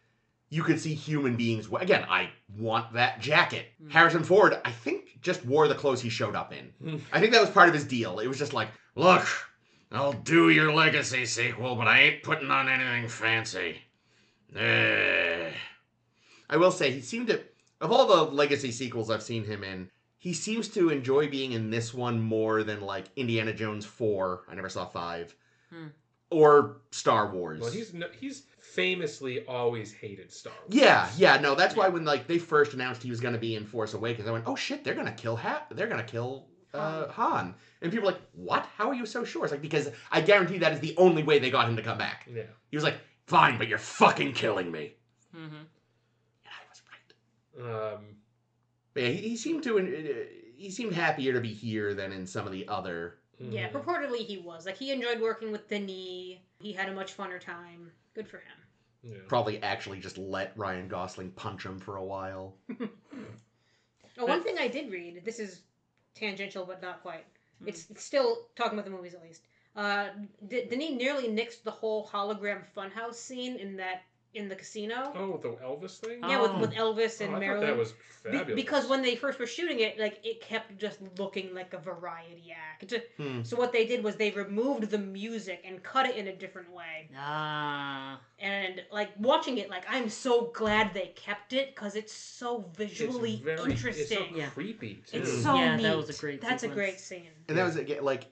you could see human beings wear. Again, I want that jacket. Harrison Ford, I think, just wore the clothes he showed up in. I think that was part of his deal. It was just like, look, I'll do your Legacy sequel, but I ain't putting on anything fancy. I will say, he seemed to, of all the Legacy sequels I've seen him in, he seems to enjoy being in this one more than, like, Indiana Jones 4, I never saw 5, or Star Wars. Well, he's famously always hated Star Wars. Yeah, no, that's why when, like, they first announced he was going to be in Force Awakens, I went, oh shit, they're going to kill Han. And people were like, what? How are you so sure? It's like, because I guarantee that is the only way they got him to come back. Yeah. He was like, fine, but you're fucking killing me. And I was right. But yeah, he seemed happier to be here than in some of the other. Yeah, purportedly he was. Like, he enjoyed working with Denis. He had a much funner time. Good for him. Yeah. Probably actually just let Ryan Gosling punch him for a while. One thing I did read, this is tangential but not quite. It's still talking about the movies, at least. Denis nearly nixed the whole hologram funhouse scene in that in the casino. Oh, the Elvis thing? Yeah, with Elvis and I Marilyn. thought that was fabulous. Because when they first were shooting it, like, it kept just looking like a variety act. Hmm. So what they did was they removed the music and cut it in a different way. Ah. And, like, watching it, like, I'm so glad they kept it because it's so visually interesting. It's so creepy, too. It's so Yeah, neat. that was a great That's sequence. a great scene. And that was, like,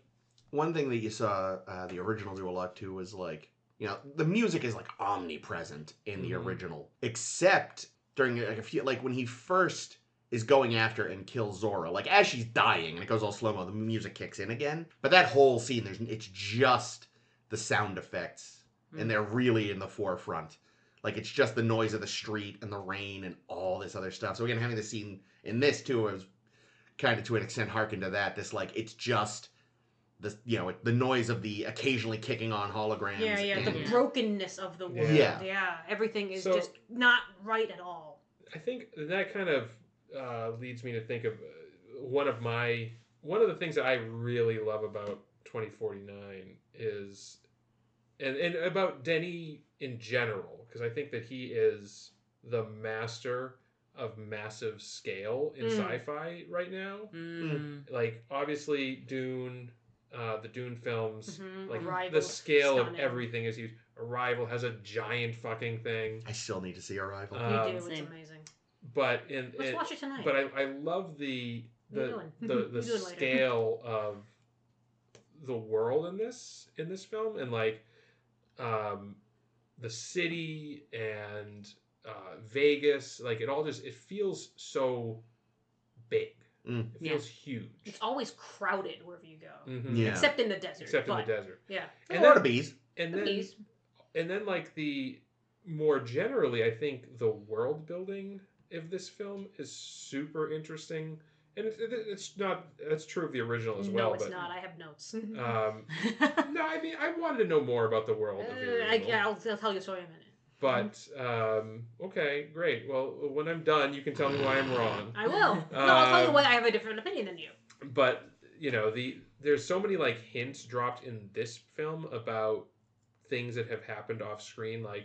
one thing that you saw the original do a lot, too, was, like, you know, the music is, like, omnipresent in the original. Except during, like, a few, like, when he first is going after and kills Zora. Like, as she's dying, and it goes all slow-mo, the music kicks in again. But that whole scene, it's just the sound effects. And they're really in the forefront. Like, it's just the noise of the street and the rain and all this other stuff. So, again, having the scene in this, too, was kind of, to an extent, harken to that. This, like, it's just... the noise of the occasionally kicking on holograms. Yeah, the brokenness of the world. Yeah. Everything is just not right at all. I think that kind of leads me to think of one of the things that I really love about 2049 is, and about Denis in general, because I think that he is the master of massive scale in sci-fi right now. Like, obviously, Dune. The Dune films, like Arrival, the scale stunning. of everything is huge. Arrival has a giant fucking thing. I still need to see Arrival. You do, it's amazing. But let's watch it tonight. But I love the scale of the world in this film, and like the city and Vegas, like it feels so big. It feels huge. It's always crowded wherever you go. Yeah. Except in the desert. In the desert. Yeah. And a lot of bees. And then like more generally, I think the world building of this film is super interesting. And it's not, that's true of the original as well. No, it's not. I have notes. No, I mean, I wanted to know more about the world of the original. I'll tell you a story in a minute. But, okay, great. Well, when I'm done, you can tell me why I'm wrong. I will. No, I'll tell you why I have a different opinion than you. But, you know, there's so many, like, hints dropped in this film about things that have happened off screen, like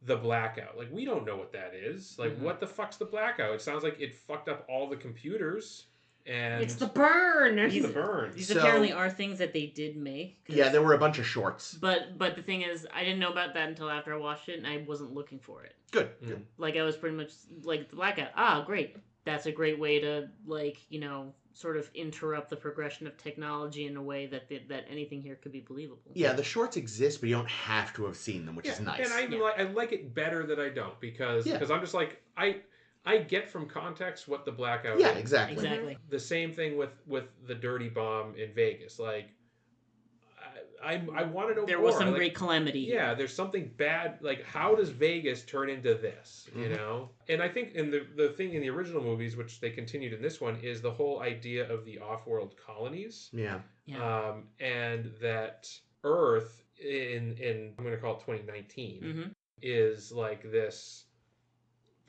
the blackout. Like, we don't know what that is. Like, what the fuck's the blackout? It sounds like it fucked up all the computers. And it's the burn. It's the burn. These apparently are things that they did make. Yeah, there were a bunch of shorts. But the thing is, I didn't know about that until after I watched it, and I wasn't looking for it. Good. Like, I was pretty much like, the blackout. Ah, great. That's a great way to, like, you know, sort of interrupt the progression of technology in a way that anything here could be believable. Yeah, the shorts exist, but you don't have to have seen them, which is nice. And I like it better that I don't, because I'm just like, I get from context what the blackout is. Yeah, exactly. The same thing with the dirty bomb in Vegas. Like, I want to know there more. was some great calamity. Yeah, there's something bad. Like, how does Vegas turn into this? You know? And I think in the thing in the original movies, which they continued in this one, is the whole idea of the off-world colonies. Yeah. And that Earth in I'm going to call it 2019 is like this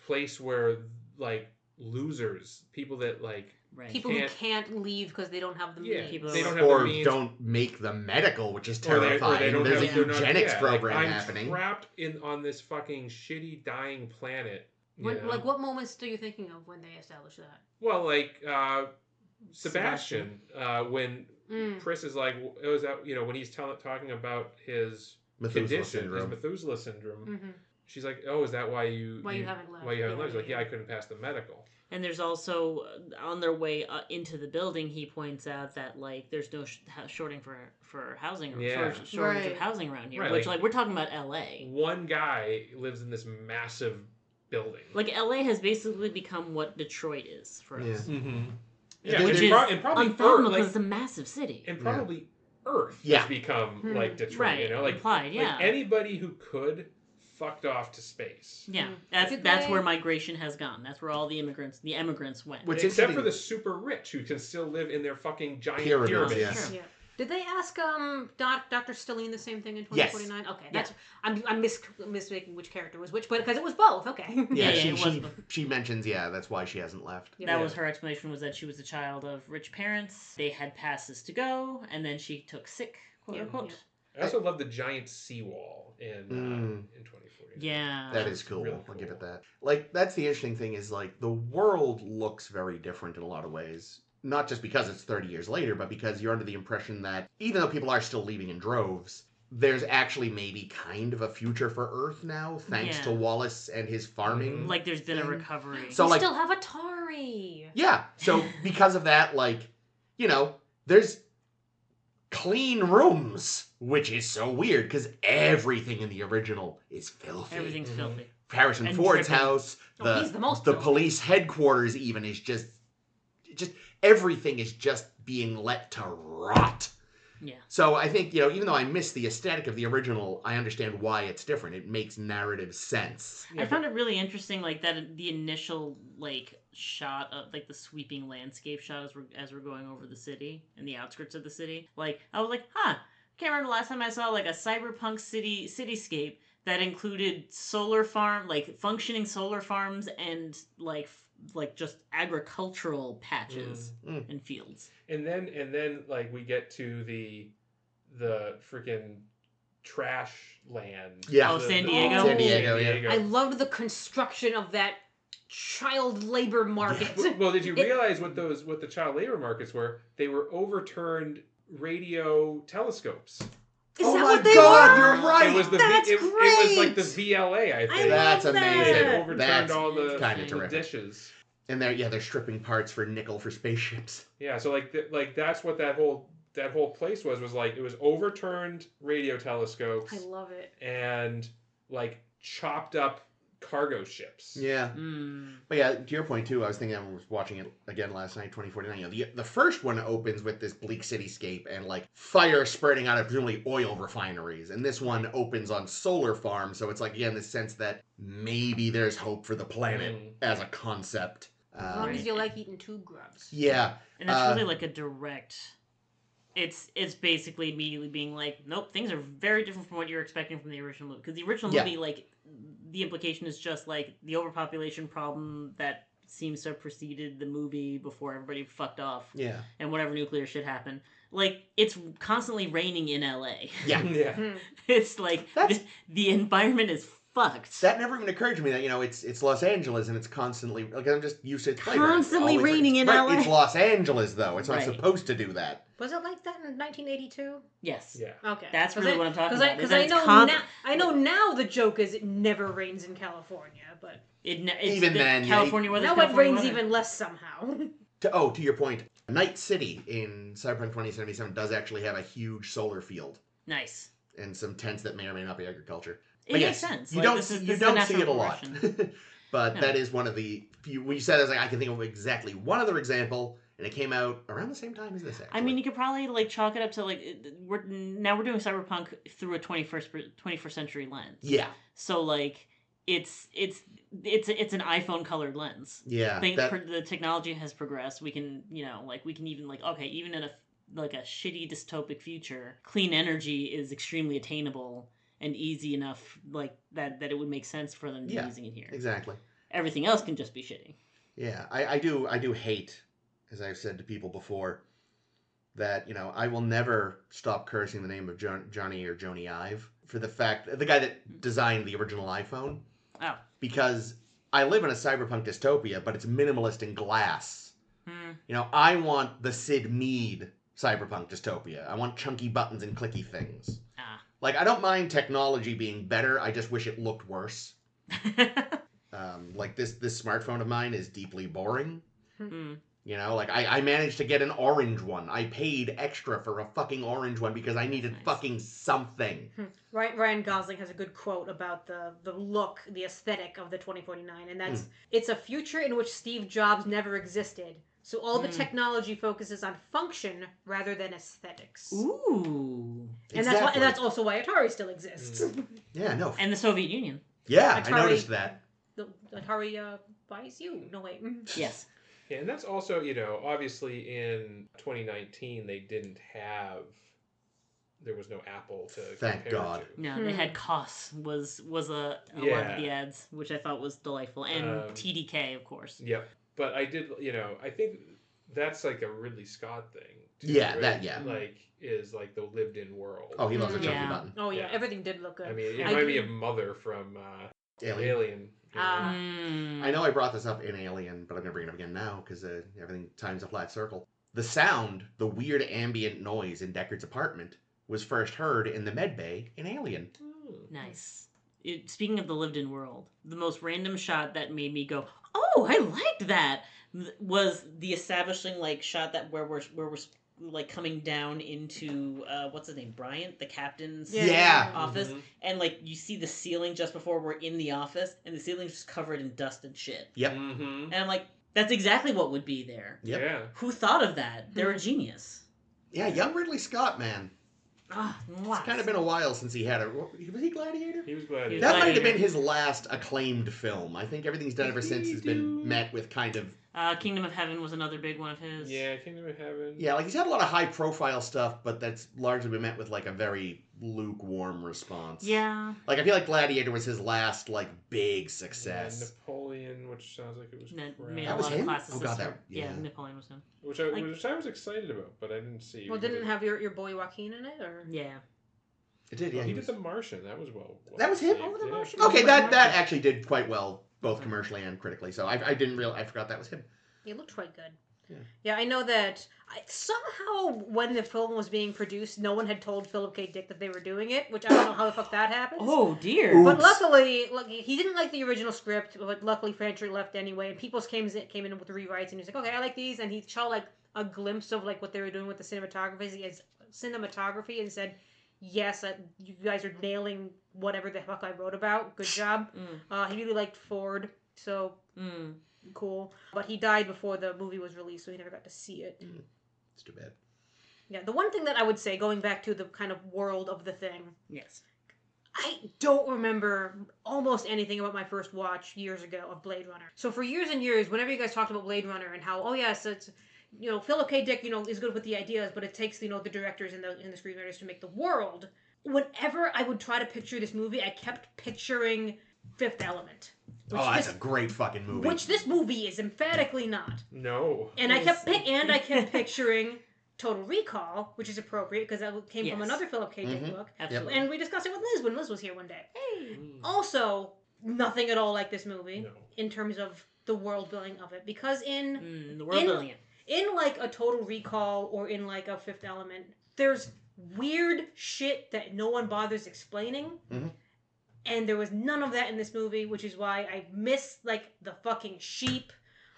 place where, like, losers, people that, like, people who can't leave because they don't have the means. They don't have the means. Don't make the medical, which is terrifying. There's a eugenics program happening. I'm trapped on this fucking shitty dying planet. Like, what moments are you thinking of when they established that? Well, like Sebastian. When Chris is like, it was that, you know, when he's talking about his condition, his Methuselah syndrome. She's like, "Oh, is that why you haven't left?" Why you haven't left? He's like, "Yeah, I couldn't pass the medical." And there's also on their way into the building, he points out that, like, there's no shorting for housing, shortage of housing around here. Which, like, we're talking about L.A. One guy lives in this massive building. Like, L.A. has basically become what Detroit is for us. Yeah, which is probably unfathomable because it's a massive city. And probably Earth has become like Detroit. You know, like, implied, like anybody who could fucked off to space. Yeah, that's where migration has gone. That's where all the emigrants went. Except for the super rich who can still live in their fucking giant pyramids. Yes. Yeah. Did they ask Dr. Stelline the same thing in 2049? Yes. Okay, that's I'm mismaking which character was which, but because it was both. Okay. Yeah, she mentions that's why she hasn't left. That was her explanation, was that she was the child of rich parents. They had passes to go, and then she took sick, quote unquote. I also love the giant seawall in 2049. Yeah. That is cool. Really I'll cool. give it that. Like, that's the interesting thing is, like, the world looks very different in a lot of ways. Not just because it's 30 years later, but because you're under the impression that even though people are still leaving in droves, there's actually maybe kind of a future for Earth now, thanks to Wallace and his farming. Like, there's been a thing. recovery. So, we like, still have Atari. yeah. So because of that, like, you know, there's clean rooms, which is so weird because everything in the original is filthy. Everything's filthy. Harrison And Ford's dripping. house, Oh, he's the most the filthy. police headquarters even is just everything is just being let to rot. Yeah. So I think, you know, even though I miss the aesthetic of the original, I understand why it's different. It makes narrative sense. Yeah, I found it really interesting, like, that the initial, like, shot of, like, the sweeping landscape shot as we're going over the city and the outskirts of the city. Like, I was like, can't remember the last time I saw, like, a cyberpunk cityscape that included functioning solar farms and, like just agricultural patches and fields. And then like we get to the freaking trash land. Yeah. Oh, San Diego? San Diego, yeah. I loved the construction of that child labor market. Well, did you realize what the child labor markets were? They were overturned radio telescopes. Is Oh that my what they God, were? you're right. It was That's it was like the great. VLA, I think. That's love that. amazing. They overturned That's all the kinda the terrific. dishes. And they're stripping parts for nickel for spaceships. Yeah, so like that's what that whole place was like. It was overturned radio telescopes I love it. and like chopped up cargo ships. Yeah. But yeah, to your point too, I was thinking, I was watching it again last night, 2049. You know, the first one opens with this bleak cityscape and like fire spreading out of presumably oil refineries. And this one opens on solar farms. So it's like, again, this sense that maybe there's hope for the planet as a concept. As long as you like eating tube grubs. Yeah. And that's really like a direct. It's basically immediately being like, nope, things are very different from what you're expecting from the original movie. Because the original movie, like, the implication is just like the overpopulation problem that seems to have preceded the movie before everybody fucked off. Yeah. And whatever nuclear shit happened. Like, it's constantly raining in LA. Yeah. Yeah. It's like the environment is fucked. That never even occurred to me that, you know, it's Los Angeles and it's constantly, like, I'm just used to its flavor. Constantly Always raining in right, LA. It's Los Angeles, though. It's not Right. supposed to do that. Was it like that in 1982? Yes. Yeah. Okay. That's really what I'm talking about. Because is that I it's know I know now the joke is it never rains in California, but Even then, California weather. now it rains even less somehow. To your point, Night City in Cyberpunk 2077 does actually have a huge solar field Nice. and some tents that may or may not be agriculture. It But makes yes, sense. You Like, don't this is you a don't natural see it a lot. progression. But Yeah. that is one of the when you said it, I was like, I can think of exactly one other example, and it came out around the same time as this. Actually, I mean, you could probably like chalk it up to like we're doing cyberpunk through a 21st century lens. yeah, So like it's an iPhone colored lens. yeah. The technology has progressed. We can even like okay, even in a shitty dystopic future, clean energy is extremely attainable and easy enough like that it would make sense for them to be using it here. Exactly. Everything else can just be shitty. Yeah, I do hate, as I've said to people before, that, you know, I will never stop cursing the name of Johnny or Joni Ive for the guy that designed the original iPhone. Oh. Because I live in a cyberpunk dystopia, but it's minimalist in glass. Hmm. You know, I want the Sid Mead cyberpunk dystopia. I want chunky buttons and clicky things. Ah. Like, I don't mind technology being better, I just wish it looked worse. Like, this smartphone of mine is deeply boring. Hmm. You know, like, I managed to get an orange one. I paid extra for a fucking orange one because I needed fucking something. Ryan Gosling has a good quote about the look, the aesthetic of the 2049, and that's, it's a future in which Steve Jobs never existed. So all the technology focuses on function rather than aesthetics. Ooh. And that's also why Atari still exists. Yeah, no. And the Soviet Union. Yeah, Atari- I noticed that. The Atari buys you. No, wait. Yes. Yeah, and that's also, you know, obviously in 2019 there was no Apple to Thank compare God. to. No, they had COS was a lot of the ads, which I thought was delightful, and TDK, of course. Yep. But I think that's like a Ridley Scott thing too, Yeah, right? Like, is like the lived-in world. Oh, he loves a chunky Yeah. button. Oh yeah, Yeah. everything did look good. I mean, it I reminded me agree. of Mother from Alien. you know? I know I brought this up in Alien, but I'm going to bring it up again now because everything time's a flat circle. The sound, the weird ambient noise in Deckard's apartment, was first heard in the med bay in Alien. Nice. Speaking of the lived-in world, the most random shot that made me go, "Oh, I liked that," was the establishing like shot that where we're like coming down into what's his name, Bryant, the captain's office, and like you see the ceiling just before we're in the office, and the ceiling's just covered in dust and shit. Yep. And I'm like, that's exactly what would be there. Yep. Yeah. Who thought of that? They're a genius. Yeah, young Ridley Scott, man. Ah, It's kind of been a while since he had a... Was he Gladiator? He was Gladiator. That might have been his last acclaimed film. I think everything he's done ever since has been met with kind of... Kingdom of Heaven was another big one of his. Yeah, Kingdom of Heaven. Yeah, like he's had a lot of high-profile stuff, but that's largely been met with like a very lukewarm response. Yeah. Like I feel like Gladiator was his last like big success. Yeah, Napoleon, which sounds like it was Made That a was lot him? of classes. Oh god, that yeah, Napoleon was him. which I was excited about, but I didn't see. Well, didn't it have your boy Joaquin in it, or? Yeah. It did. Yeah, He he did was... The Martian. That was well. That was him? Oh, The Martian. Okay, that actually did quite well, both commercially and critically. So I didn't realize... I forgot that was him. It looked quite good. Yeah. Yeah, I know that somehow when the film was being produced, no one had told Philip K. Dick that they were doing it, which I don't know how the fuck that happens. Oh dear. But luckily, he didn't like the original script, but luckily Fancher left anyway, and Peoples came in with the rewrites, and he's like, okay, I like these, and he shot like a glimpse of like what they were doing with the cinematography and said, yes, you guys are nailing whatever the fuck I wrote about. Good job. He really liked Ford, so... Cool. But he died before the movie was released, so he never got to see it. It's too bad. Yeah, the one thing that I would say, going back to the kind of world of the thing, Yes. I don't remember almost anything about my first watch years ago of Blade Runner. So for years and years, whenever you guys talked about Blade Runner and how, oh yes, it's, Philip K. Dick, is good with the ideas, but it takes, the directors and the screenwriters to make the world. Whenever I would try to picture this movie, I kept picturing Fifth Element. That's a great fucking movie. Which this movie is emphatically not. No. And I kept picturing Total Recall, which is appropriate because that came from another Philip K. Dick book. Absolutely. And we discussed it with Liz when Liz was here one day. Hey. Also, nothing at all like this movie in terms of the world building of it, because in the world building in like a Total Recall or in like a Fifth Element, there's weird shit that no one bothers explaining. And there was none of that in this movie, which is why I miss, like, the fucking sheep.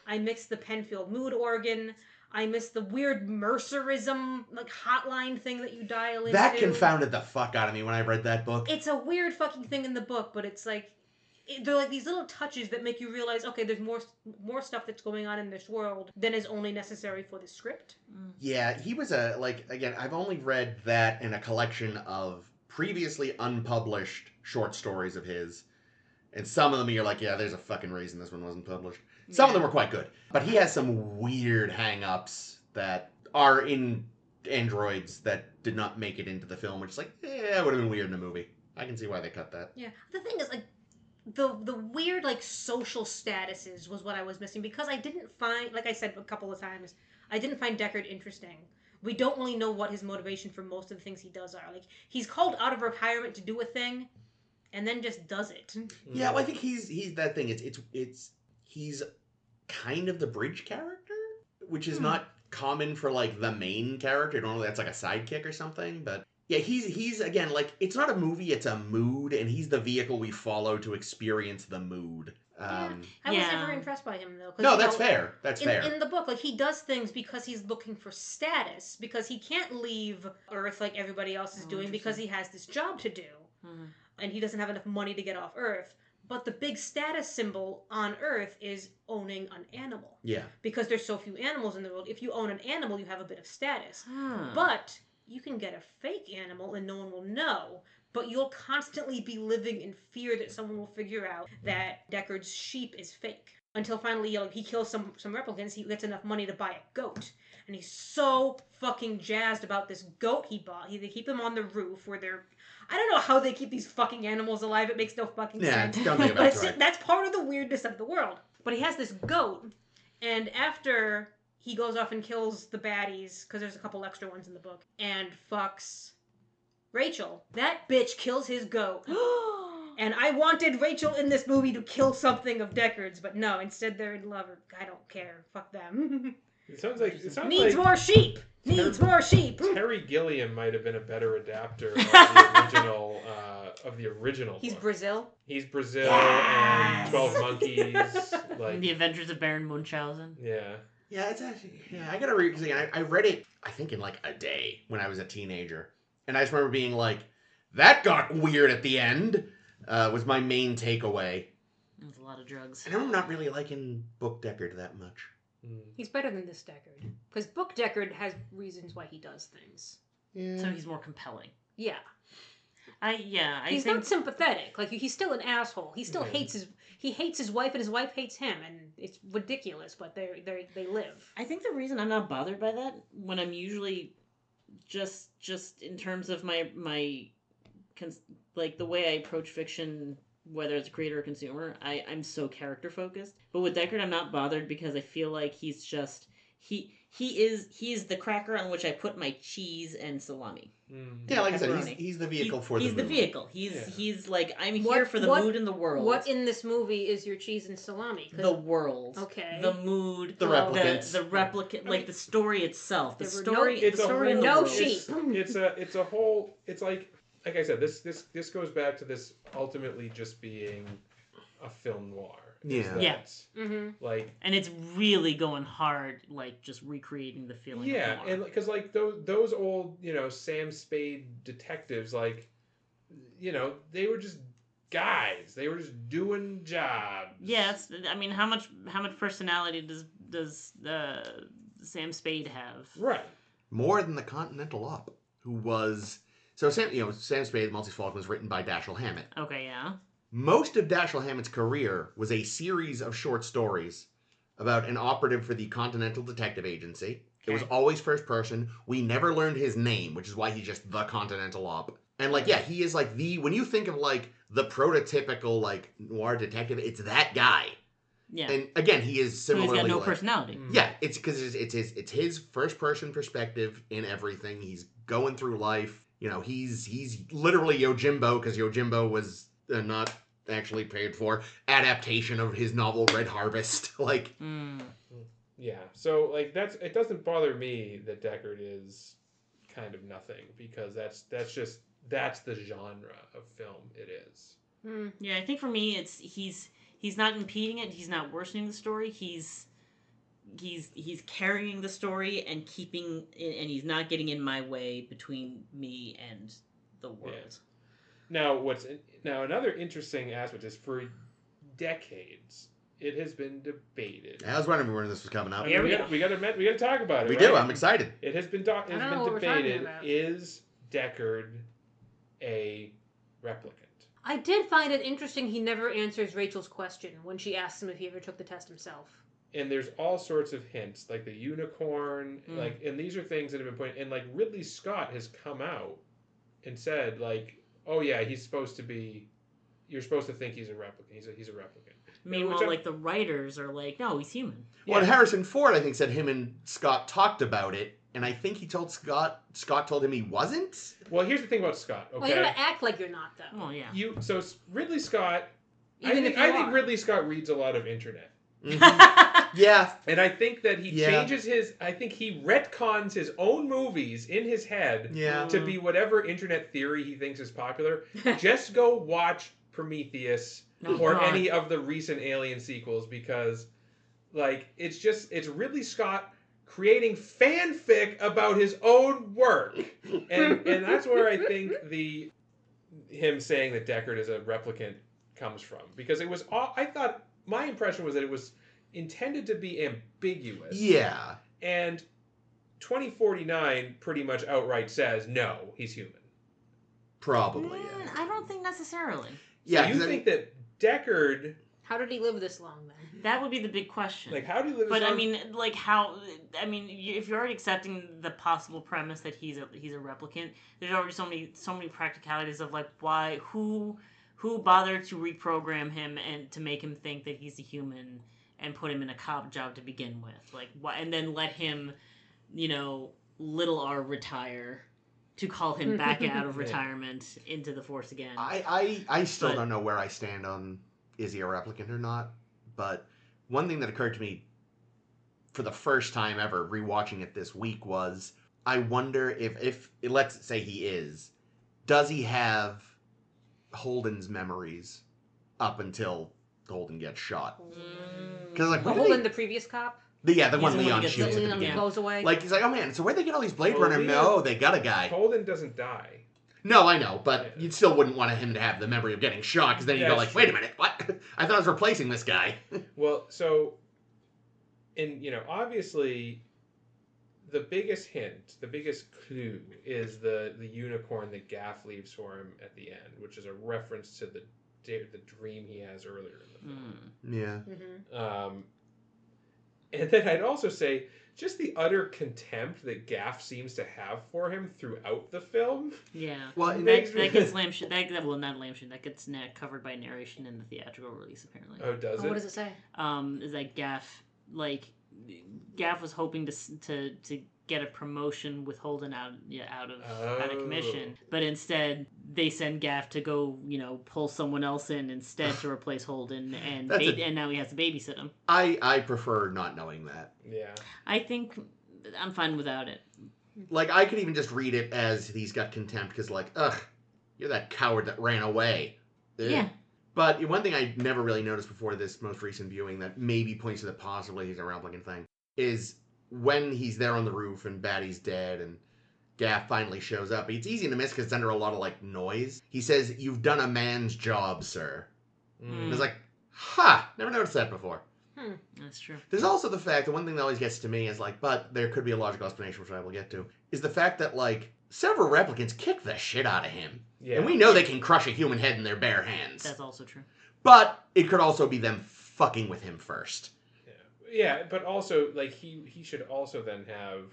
I miss the Penfield mood organ. I miss the weird Mercerism, like, hotline thing that you dial into. That confounded the fuck out of me when I read that book. It's a weird fucking thing in the book, but it's like... They're like these little touches that make you realize, okay, there's more stuff that's going on in this world than is only necessary for the script. Yeah, he was again, I've only read that in a collection of previously unpublished short stories of his, and some of them you're like, yeah, there's a fucking reason this one wasn't published. Some of them were quite good, but he has some weird hang-ups that are in androids that did not make it into the film, which is like, it would have been weird in a movie. I can see why they cut that. Yeah, the thing is, like, the weird, like, social statuses was what I was missing, because I didn't find, like I said a couple of times, I didn't find Deckard interesting. We don't really know what his motivation for most of the things he does are. Like, he's called out of retirement to do a thing, and then just does it. Yeah, well, I think he's that thing. He's kind of the bridge character, which is not common for like the main character. Normally that's like a sidekick or something, but yeah, he's again, like, it's not a movie, it's a mood, and he's the vehicle we follow to experience the mood. I was never impressed by him, though. No, that's fair. That's fair. In the book, like, he does things because he's looking for status, because he can't leave Earth like everybody else is doing, because he has this job to do, and he doesn't have enough money to get off Earth. But the big status symbol on Earth is owning an animal. Yeah. Because there's so few animals in the world. If you own an animal, you have a bit of status. But you can get a fake animal and no one will know. But you'll constantly be living in fear that someone will figure out that Deckard's sheep is fake. Until finally, he kills some replicants, he gets enough money to buy a goat. And he's so fucking jazzed about this goat he bought. They keep him on the roof where they're... I don't know how they keep these fucking animals alive. It makes no fucking sense. Don't think about but that's part of the weirdness of the world. But he has this goat, and after he goes off and kills the baddies, because there's a couple extra ones in the book, and fucks Rachel. That bitch kills his goat. And I wanted Rachel in this movie to kill something of Deckard's, but no, instead they're in love. I don't care. Fuck them. It sounds like Needs more sheep. Needs more sheep. Terry Gilliam might have been a better adapter of the original. He's book. Brazil. He's Brazil and 12 Monkeys. Like The Adventures of Baron Munchausen. yeah. Yeah, it's actually. Yeah, I gotta read. I read it. I think in like a day when I was a teenager, and I just remember being like, "That got weird at the end." Was my main takeaway. There's a lot of drugs. And I'm not really liking Book Deckard that much. He's better than this Deckard. Because Book Deckard has reasons why he does things. Yeah. So he's more compelling. Yeah. I He's think... not sympathetic. Like, he's still an asshole. He still hates his wife, and his wife hates him, and it's ridiculous, but they live. I think the reason I'm not bothered by that, when I'm usually just in terms of my like the way I approach fiction, whether it's a creator or consumer, I'm so character focused. But with Deckard, I'm not bothered because I feel like he's just he is the cracker on which I put my cheese and salami. Yeah, like I said, he's the vehicle for the movie. He's the vehicle. He's like, I'm here for the mood in the world. What in this movie is your cheese and salami? The world. Okay. The mood. The replicants. The replicant. Like the story itself. The There were story. no- the story in the no world. sheep. It's a whole. It's like I said. This goes back to this ultimately just being a film noir. Yeah. Yeah. Mm-hmm. Like. And it's really going hard, like just recreating the feeling. Yeah, of noir. and because like those old Sam Spade detectives, like they were just guys. They were just doing jobs. Yes, I mean, how much personality does Sam Spade have? Right. More than the Continental Op, who was Sam Spade, Maltese Falcon was written by Dashiell Hammett. Okay, yeah. Most of Dashiell Hammett's career was a series of short stories about an operative for the Continental Detective Agency. It was always first person. We never learned his name, which is why he's just the Continental Op. And he is like when you think of like the prototypical like noir detective, it's that guy. Yeah. And again, he is similarly. So he's got no personality. Yeah, it's because it's his first person perspective in everything. He's going through life. He's literally Yojimbo because Yojimbo was not actually paid for adaptation of his novel Red Harvest. Yeah. So it doesn't bother me that Deckard is kind of nothing because that's the genre of film it is. Yeah, I think for me it's he's not impeding it, he's not worsening the story, he's carrying the story and and he's not getting in my way between me and the world. Yeah. Now another interesting aspect is for decades it has been debated. I was wondering when this was coming up. We got to talk about it. We right? do. I'm excited. It has been debated. Is Deckard a replicant? I did find it interesting he never answers Rachel's question when she asks him if he ever took the test himself. And there's all sorts of hints, like the unicorn, and these are things that have been pointed. And Ridley Scott has come out and said, oh yeah, he's supposed to be. You're supposed to think he's a replicant. He's a replicant. Meanwhile, the writers are like, no, he's human. Well, Harrison Ford, I think, said him and Scott talked about it, and I think he told Scott told him he wasn't. Well, here's the thing about Scott. Okay, well, you gotta act like you're not, though. Oh yeah. So Ridley Scott. I think Ridley Scott reads a lot of internet. Mm-hmm. Yeah. And I think that he changes I think he retcons his own movies in his head to be whatever internet theory he thinks is popular. Just go watch Prometheus or any of the recent Alien sequels because, it's Ridley Scott creating fanfic about his own work. And that's where I think him saying that Deckard is a replicant comes from. Because it was I thought my impression was that it was intended to be ambiguous. Yeah. And 2049 pretty much outright says, no, he's human. Probably, yeah. I don't think necessarily. Yeah, so you think that Deckard... How did he live this long, then? That would be the big question. How do you live this long? If you're already accepting the possible premise that he's a replicant, there's already so many practicalities of why, who bothered to reprogram him and to make him think that he's a human, and put him in a cop job to begin with. Like, why? And then let him, little R retire to call him back out of retirement into the Force again. I still don't know where I stand on is he a replicant or not, but one thing that occurred to me for the first time ever rewatching it this week was I wonder if let's say he is, does he have Holden's memories up until Holden gets shot? Because like Holden, the previous cop. The one the one Leon who gets shoots at the Leon beginning. goes away. Like he's like, oh man, so where'd they get all these Blade Runner? Leon- No, they got a guy. Holden doesn't die. No, I know, but Yeah. you still wouldn't want him to have the memory of getting shot, because then you go like, wait a minute, what? I thought I was replacing this guy. Well, so, and obviously, the biggest hint, the biggest clue is the unicorn that Gaff leaves for him at the end, which is a reference to the dream he has earlier in the film. Yeah. Mm-hmm. And then I'd also say just the utter contempt that Gaff seems to have for him throughout the film. Yeah. Well, that makes gets lampshade. Not lampshade. That gets covered by narration in the theatrical release, apparently. Oh, does it? What does it say? Is that Gaff was hoping to get a promotion with Holden out of commission, but instead they send Gaff to go pull someone else in instead to replace Holden, and now he has to babysit him. I prefer not knowing that. Yeah. I think I'm fine without it. Like, I could even just read it as he's got contempt, because like, ugh, you're that coward that ran away. Ugh. Yeah. But one thing I never really noticed before this most recent viewing that maybe points to the possibility he's a replicant thing is when he's there on the roof and Batty's dead and Gaff finally shows up. It's easy to miss because it's under a lot of like noise. He says, "You've done a man's job, sir." Mm. It's like, never noticed that before. That's true. There's also the fact that one thing that always gets to me is like, but there could be a logical explanation, which I will get to, is the fact that like several replicants kick the shit out of him. Yeah. And we know they can crush a human head in their bare hands. That's also true. But it could also be them fucking with him first. Yeah, but also like he should also then have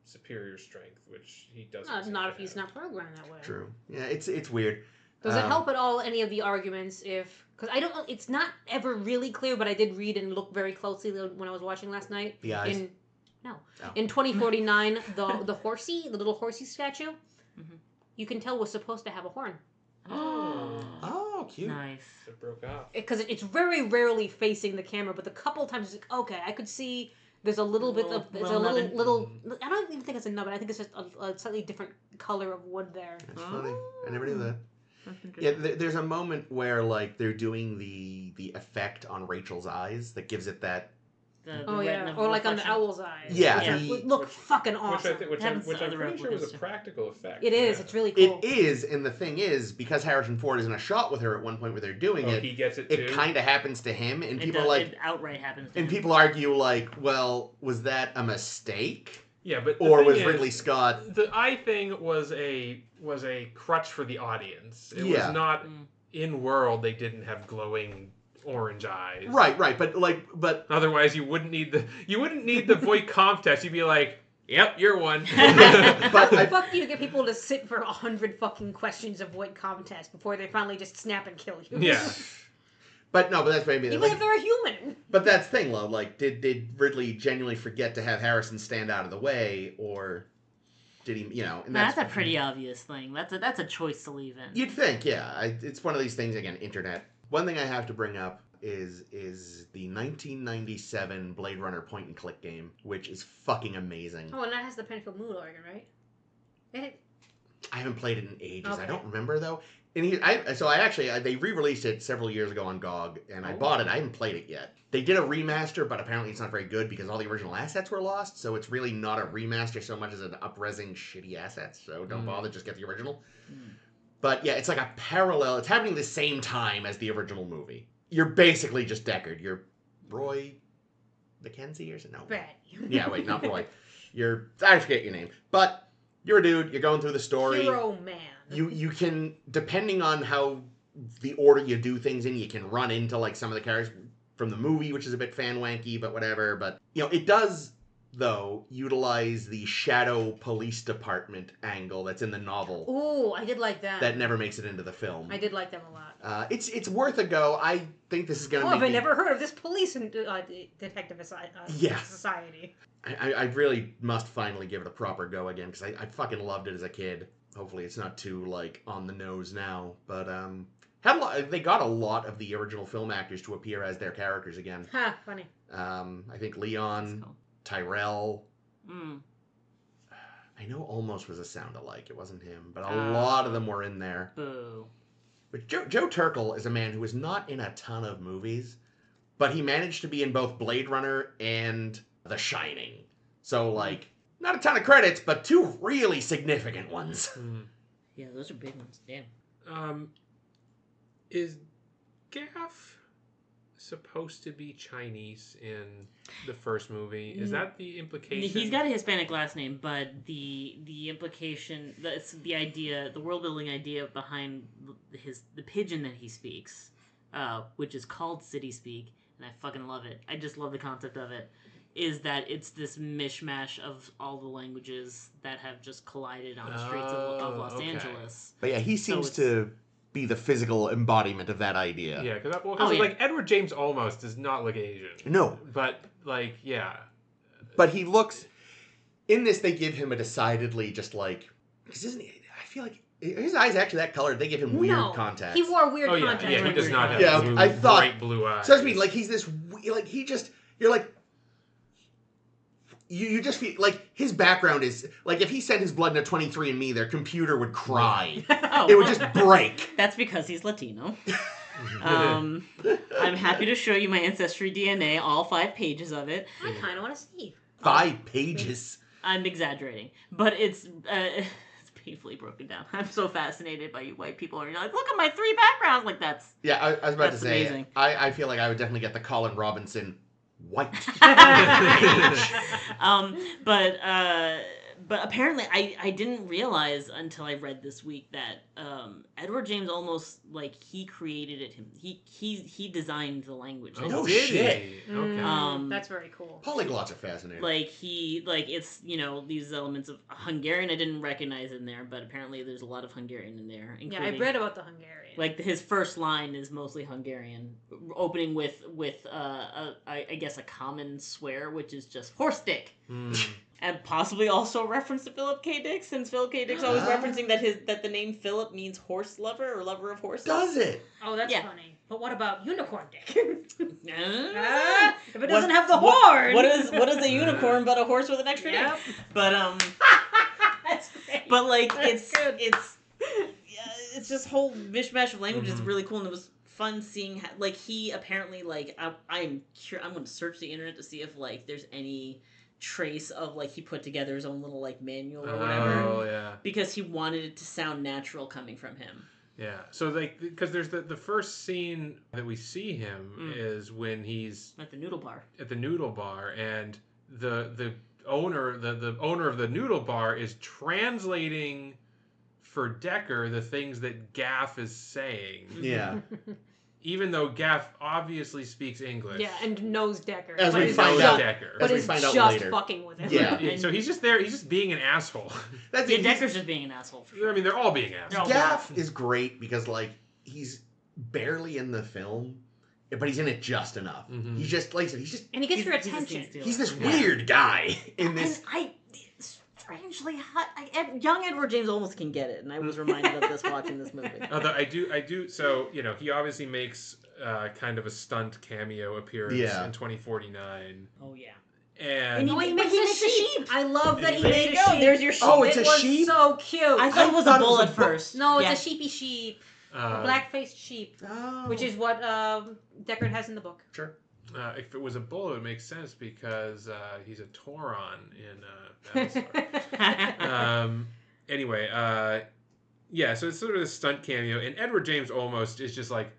superior strength, which he doesn't. Not if he's not programmed that way. True. Yeah, it's weird. Does it help at all any of the arguments if... Because I don't know, it's not ever really clear, but I did read and look very closely when I was watching last night. The eyes? In 2049, the horsey, the little horsey statue, you can tell was supposed to have a horn. Oh, cute. Nice. It broke off. Because it's very rarely facing the camera, but the couple times it's like, okay, I could see there's a little bit of... There's a little... I don't even think it's a nubbin. I think it's just a slightly different color of wood there. That's funny. I never knew that. Yeah, there's a moment where like they're doing the effect on Rachel's eyes that gives it that. Or like on the owl's eyes. Yeah, which look fucking awesome. Which I'm pretty sure was a practical effect. It is. It's really cool. It is, and the thing is, because Harrison Ford is in a shot with her at one point where they're doing it, he gets it too. It kind of happens to him, and people it outright happens to him. people argue like, well, was that a mistake? Yeah, but or was Ridley Scott? The eye thing was a crutch for the audience. It was not in world. They didn't have glowing orange eyes. Right, but otherwise you wouldn't need the Voight comp test. You'd be like, yep, you're one. But fuck you to get people to sit for 100 fucking questions of Voight comp test before they finally just snap and kill you. Yeah. But no, but that's maybe even if they're a human. But that's the thing, though. Like, did Ridley genuinely forget to have Harrison stand out of the way, or did he? And that's a pretty obvious thing. That's a choice to leave in. You'd think, yeah. It's one of these things again. Internet. One thing I have to bring up is the 1997 Blade Runner point and click game, which is fucking amazing. Oh, and that has the Penfield Mood organ, right? I haven't played it in ages. Okay. I don't remember though. And they re-released it several years ago on GOG, and I bought it. I haven't played it yet. They did a remaster, but apparently it's not very good because all the original assets were lost. So it's really not a remaster so much as an up-resing shitty assets. So don't bother, just get the original. But yeah, it's like a parallel. It's happening the same time as the original movie. You're basically just Deckard. You're Roy McKenzie or something. No. Bad. Yeah, wait, not Roy. I forget your name, but you're a dude. You're going through the story. Hero man. You can, depending on how the order you do things in, you can run into like some of the characters from the movie, which is a bit fan wanky, but whatever. But it does though, utilize the shadow police department angle that's in the novel. Ooh, I did like that. That never makes it into the film. I did like them a lot. It's worth a go. I think this is going to have I never heard of this police and detective Yeah. society? I really must finally give it a proper go again, because I fucking loved it as a kid. Hopefully it's not too, like, on the nose now. But, they got a lot of the original film actors to appear as their characters again. Ha, funny. I think Leon, Cool. Tyrell. Mm. I know Almost was a sound-alike. It wasn't him. But a lot of them were in there. Boo. But Joe Turkel is a man who is not in a ton of movies, but he managed to be in both Blade Runner and The Shining. So, like, not a ton of credits, but 2 really significant ones. Yeah, those are big ones. Damn. Is Gaff supposed to be Chinese in the first movie? Is that the implication? He's got a Hispanic last name, but the implication, that's the idea, the world building idea behind the pidgin that he speaks, which is called City Speak, and I fucking love it. I just love the concept of it. Is that it's this mishmash of all the languages that have just collided on the streets of Los Angeles. But yeah, he seems to be the physical embodiment of that idea. Yeah, because like Edward James Olmos does not look Asian. No. But, like, yeah. But he looks... In this, they give him a decidedly just like... Because isn't he... I feel like... His eyes actually that colored. They give him weird contacts. He wore weird contacts. Yeah, he does not have bright blue eyes. So I mean, like, he's this... Like, he just... You're like... You just feel like his background is like if he sent his blood in a 23andMe, their computer would cry. It would just break. That's because he's Latino. I'm happy to show you my ancestry DNA, all 5 pages of it. I kind of want to see. 5 pages. I'm exaggerating, but it's painfully broken down. I'm so fascinated by you white people. And you're like, look at my 3 backgrounds. Like that's I was about to say. Amazing. I feel like I would definitely get the Colin Robinson white. But apparently I didn't realize until I read this week that Edward James almost like he created it. He designed the language. No shit. Okay. That's very cool. Polyglots are fascinating. Like it's these elements of Hungarian I didn't recognize in there, but apparently there's a lot of Hungarian in there. Yeah, I read about the Hungarian. Like his first line is mostly Hungarian, opening with I guess a common swear, which is just horse dick. And possibly also a reference to Philip K. Dick, since Philip K. Dick's always referencing that the name Philip means horse lover or lover of horses. Does it? Oh, that's funny. But what about unicorn dick? If it What- doesn't have the horn. What is a unicorn but a horse with an extra dick? But That's great. but like That's good. it's just whole mishmash of languages is really cool, and it was fun seeing how, like he apparently like I'm going to search the internet to see if like there's any trace of like he put together his own little like manual or whatever. Oh yeah. Because he wanted it to sound natural coming from him. Yeah. So like because there's the first scene that we see him is when he's At the noodle bar. at the noodle bar, and the owner the owner of the noodle bar is translating for Decker the things that Gaff is saying. Yeah. Even though Gaff obviously speaks English. Yeah, and knows Decker. As but we is find just- out. Decker. But As we is find out just later. fucking with him. Yeah. Yeah, so he's just there. He's just being an asshole. That's Yeah, it. Decker's just being an asshole for sure. I mean, they're all being assholes. Gaff is great because like he's barely in the film, but he's in it just enough. Mhm. He's just like I said, he's just And he gets your He's a attention. scene stealer. he's this weird guy in this. And strangely hot. Young Edward James almost can get it, and I was reminded of this watching this movie. Although I do. So he obviously makes kind of a stunt cameo appearance Yeah. in 2049, Oh yeah. and Oh, he makes a sheep. I love that he There made you a go. sheep. There's your sheep. Oh, it's It a was sheep? so cute. I thought it was a thought it bull was a at bull. first. No, it's Yeah. a sheepy sheep. A uh, black-faced sheep. Oh. Which is what Deckard has in the book. Sure. if it was a bull, it would make sense because he's a Tauron in Battlestar. Anyway, yeah. So it's sort of a stunt cameo, and Edward James almost is just like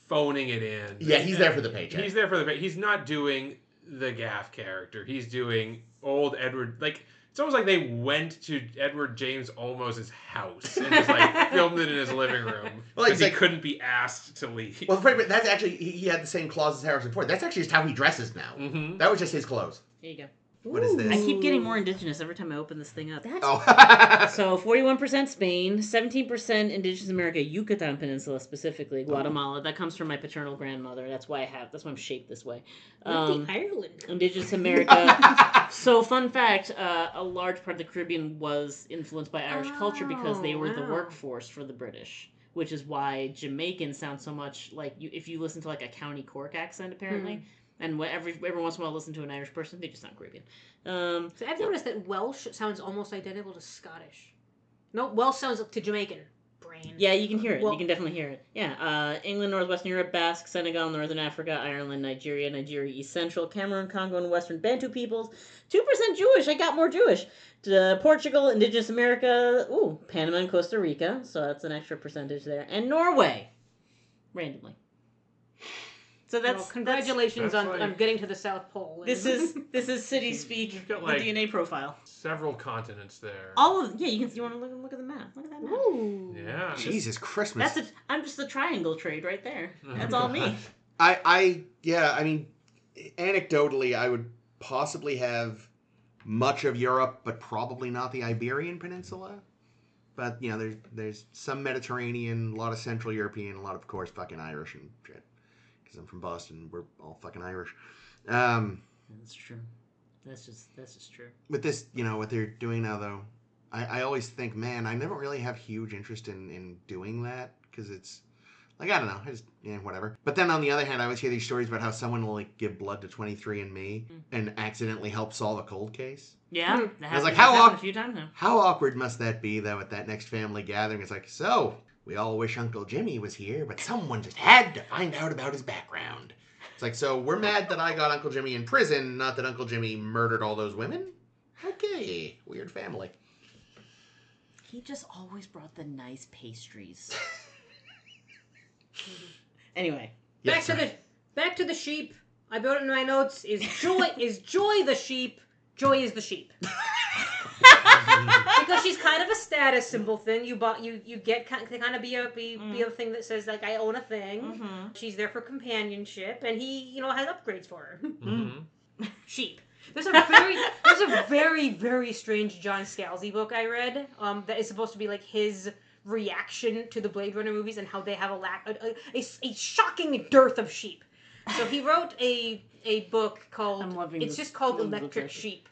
phoning it in. Yeah, he's there for the paycheck. He's there for the pay. He's not doing the Gaff character. He's doing old Edward. Like it's almost like they went to Edward James Olmos's house and just like filmed it in his living room Well, because he's he like- couldn't be asked to leave. Well, but that's actually he had the same claws as Harrison Ford. That's actually just how he dresses now. Mm-hmm. That was just his clothes. There you go. What is this? I keep getting more indigenous every time I open this thing up. That's Oh. So 41% Spain, 17% Indigenous America, Yucatan Peninsula specifically, Guatemala. That comes from my paternal grandmother. That's why I'm shaped this way. Ireland. Indigenous America. So fun fact, a large part of the Caribbean was influenced by Irish culture because they were the wow. workforce for the British, which is why Jamaicans sound so much like if you listen to like a County Cork accent apparently. And every once in a while, listen to an Irish person, they just sound Caribbean. So I've noticed that Welsh sounds almost identical to Scottish. No, Welsh sounds to Jamaican. Brain. Yeah, you can hear it. Well, You can definitely hear it. Yeah, England, Northwestern Europe, Basque, Senegal, Northern Africa, Ireland, Nigeria, East Central, Cameroon, Congo, and Western Bantu peoples. 2% Jewish. I got more Jewish. Portugal, Indigenous America, Panama and Costa Rica. So that's an extra percentage there. And Norway, randomly. So that's congratulations that's on like- getting to the South Pole. This is city speak. You've got, the like, DNA profile. Several continents there. All of you want to look at the map. Look at that map. Ooh. Yeah. Jesus Christmas. I'm just the triangle trade right there. That's all me. I mean, anecdotally, I would possibly have much of Europe, but probably not the Iberian Peninsula. But, you know, there's some Mediterranean, a lot of Central European, a lot of course, fucking Irish and shit. Because I'm from Boston, we're all fucking Irish. That's true. That's just true. With this, you know, what they're doing now, though, I always think, man, I never really have huge interest in doing that, because it's, like, I don't know, whatever. But then on the other hand, I always hear these stories about how someone will, like, give blood to 23andMe and accidentally help solve a cold case. Yeah. I was like, that's how happened a few times now. How awkward must that be, though, at that next family gathering? It's like, so, we all wish Uncle Jimmy was here, but someone just had to find out about his background. It's like, so we're mad that I got Uncle Jimmy in prison, not that Uncle Jimmy murdered all those women? Okay, weird family. He just always brought the nice pastries. Anyway. Yes, Back to the sheep. I wrote it in my notes. Is Joy the sheep? Joy is the sheep. Because she's kind of a status symbol thing. You get kind of be a thing that says like I own a thing. Mm-hmm. She's there for companionship, and he has upgrades for her. Mm-hmm. Sheep. There's a very very strange John Scalzi book I read that is supposed to be like his reaction to the Blade Runner movies and how they have a shocking dearth of sheep. So he wrote a book called just called Electric Sheep.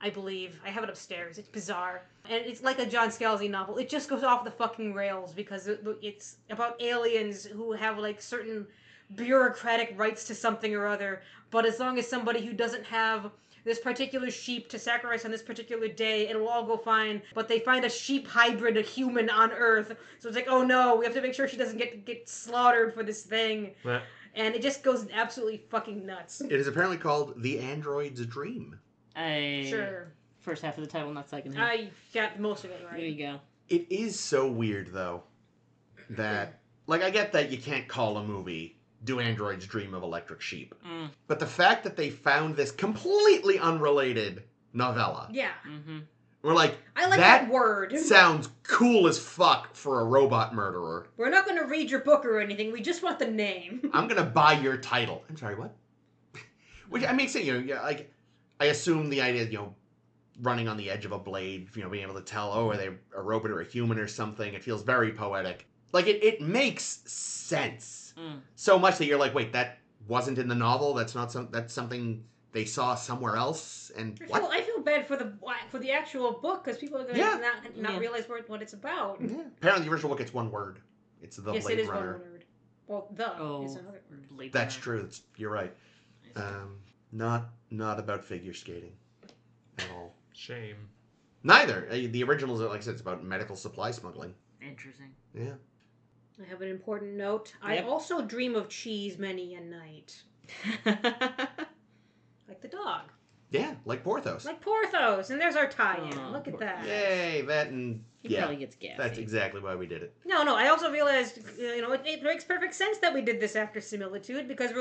I believe. I have it upstairs. It's bizarre. And it's like a John Scalzi novel. It just goes off the fucking rails because it's about aliens who have like certain bureaucratic rights to something or other. But as long as somebody who doesn't have this particular sheep to sacrifice on this particular day, it'll all go fine. But they find a sheep hybrid, a human on Earth. So it's like, oh no, we have to make sure she doesn't get slaughtered for this thing. What? And it just goes absolutely fucking nuts. It is apparently called The Android's Dream. Sure. First half of the title, not second half. I got most of it right. There you go. It is so weird, though, that, like, I get that you can't call a movie Do Androids Dream of Electric Sheep. But the fact that they found this completely unrelated novella. Yeah. Mm-hmm. We're like, I like that word. Sounds cool as fuck for a robot murderer. We're not going to read your book or anything. We just want the name. I'm going to buy your title. I'm sorry, what? Which I mean, like, I assume the idea, running on the edge of a blade, being able to tell, are they a robot or a human or something? It feels very poetic. Like, it makes sense. So much that you're like, wait, that wasn't in the novel? That's something they saw somewhere else? And what? I feel bad for the actual book, because people are going to not realize what it's about. Yeah. Apparently the original book, it's one word. It's the Blade Runner. Yes, it is one word. Well, is another word. Blade That's Runner. true. You're right. Not about figure skating at all. Shame. Neither. The originals, like I said, it's about medical supply smuggling. Interesting. Yeah. I have an important note. Yep. I also dream of cheese many a night. Like the dog. Yeah, like Porthos. Like Porthos. And there's our tie-in. Oh, Look at that. Yay, that and... He probably gets gassy. That's exactly why we did it. No, I also realized, it makes perfect sense that we did this after Similitude, because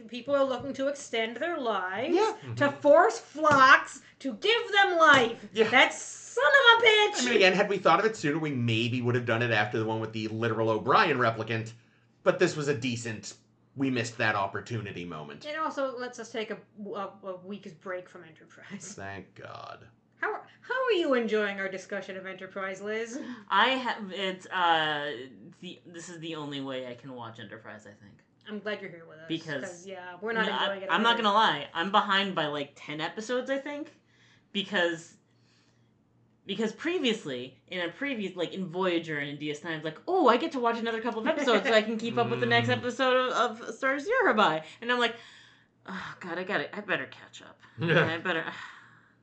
people are looking to extend their lives, to force flocks to give them life. Yeah. That's son of a bitch! I mean, again, had we thought of it sooner, we maybe would have done it after the one with the literal O'Brien replicant, but this was a decent we missed that opportunity moment. It also lets us take a week's break from Enterprise. Thank God. How are you enjoying our discussion of Enterprise, Liz? I have this is the only way I can watch Enterprise, I think. I'm glad you're here with us. Because yeah, we're not enjoying it. I'm not gonna lie. I'm behind by like 10 episodes, I think, because previously in Voyager and in DS9, it's like, oh, I get to watch another couple of episodes so I can keep up with the next episode of Star Zero by, and I'm like, oh God, I better catch up. I better.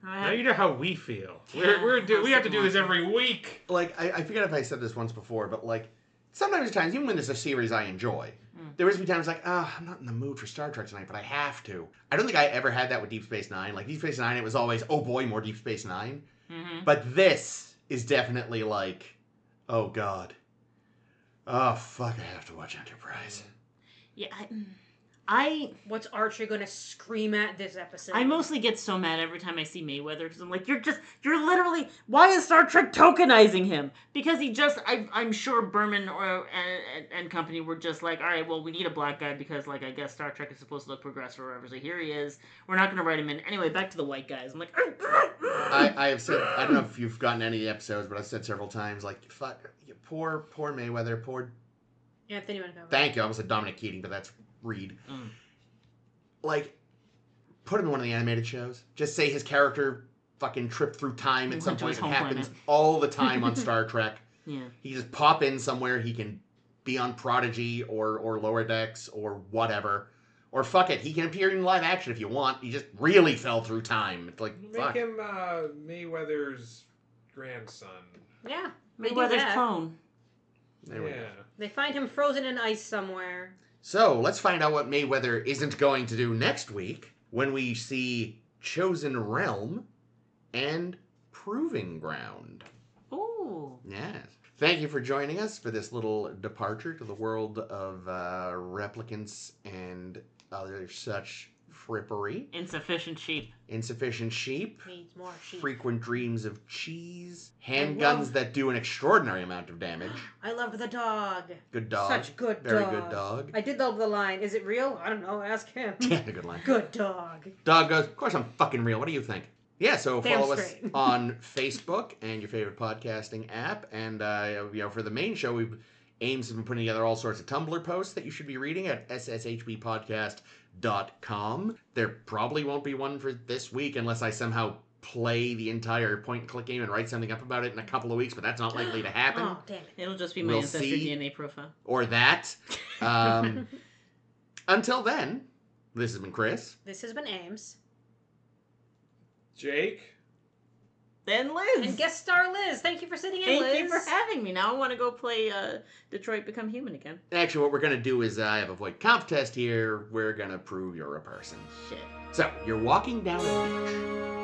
Now you know how we feel. Yeah, we have to do this every week. Like, I forget if I said this once before, but like, sometimes even when there's a series I enjoy, there is be times like, I'm not in the mood for Star Trek tonight, but I have to. I don't think I ever had that with Deep Space Nine. Like, Deep Space Nine, it was always, oh boy, more Deep Space Nine. Mm-hmm. But this is definitely like, oh God. Oh, fuck, I have to watch Enterprise. Yeah, What's Archer gonna scream at this episode? I mostly get so mad every time I see Mayweather because I'm like, you're literally, why is Star Trek tokenizing him? Because I'm sure Berman and company were just like, all right, well, we need a black guy because, like, I guess Star Trek is supposed to look progressive or whatever, so here he is. We're not going to write him in. Anyway, back to the white guys. I'm like, I have said, I don't know if you've gotten any of the episodes, but I've said several times, like, fuck, poor Mayweather, poor... Anthony Montgomery. Thank you, I almost said Dominic Keating, but that's Reed. Like, put him in one of the animated shows. Just say his character fucking tripped through time at some point. It happens all the time on Star Trek. Yeah. He can just pop in somewhere. He can be on Prodigy or Lower Decks or whatever. Or fuck it, he can appear in live action if you want. He just really fell through time. It's like, fuck. Make him Mayweather's grandson. Yeah. Mayweather's clone. There we go. They find him frozen in ice somewhere. So, let's find out what Mayweather isn't going to do next week when we see Chosen Realm and Proving Ground. Ooh. Yes. Thank you for joining us for this little departure to the world of replicants and other such frippery. Insufficient sheep. Insufficient sheep. Needs more sheep. Frequent dreams of cheese. Handguns that do an extraordinary amount of damage. I love the dog. Good dog. Such good Very dog. good dog. I did love the line. Is it real? I don't know. Ask him. Yeah, a good line. Good dog. Dog goes, of course I'm fucking real. What do you think? Yeah, so Damn follow us straight. on Facebook and your favorite podcasting app. And, for the main show, Ames has been putting together all sorts of Tumblr posts that you should be reading at sshbpodcast.com. There probably won't be one for this week unless I somehow play the entire point-and-click game and write something up about it in a couple of weeks, but that's not likely to happen. Oh, damn it. It'll just be my We'll ancestry see. DNA profile. Or that. Until then, this has been Chris. This has been Ames. Jake? And Liz. And guest star Liz. Thank you for sitting in, Liz. Thank you for having me. Now I want to go play Detroit Become Human again. Actually, what we're going to do is I have a void comp test here. We're going to prove you're a person. Shit. So, you're walking down a beach.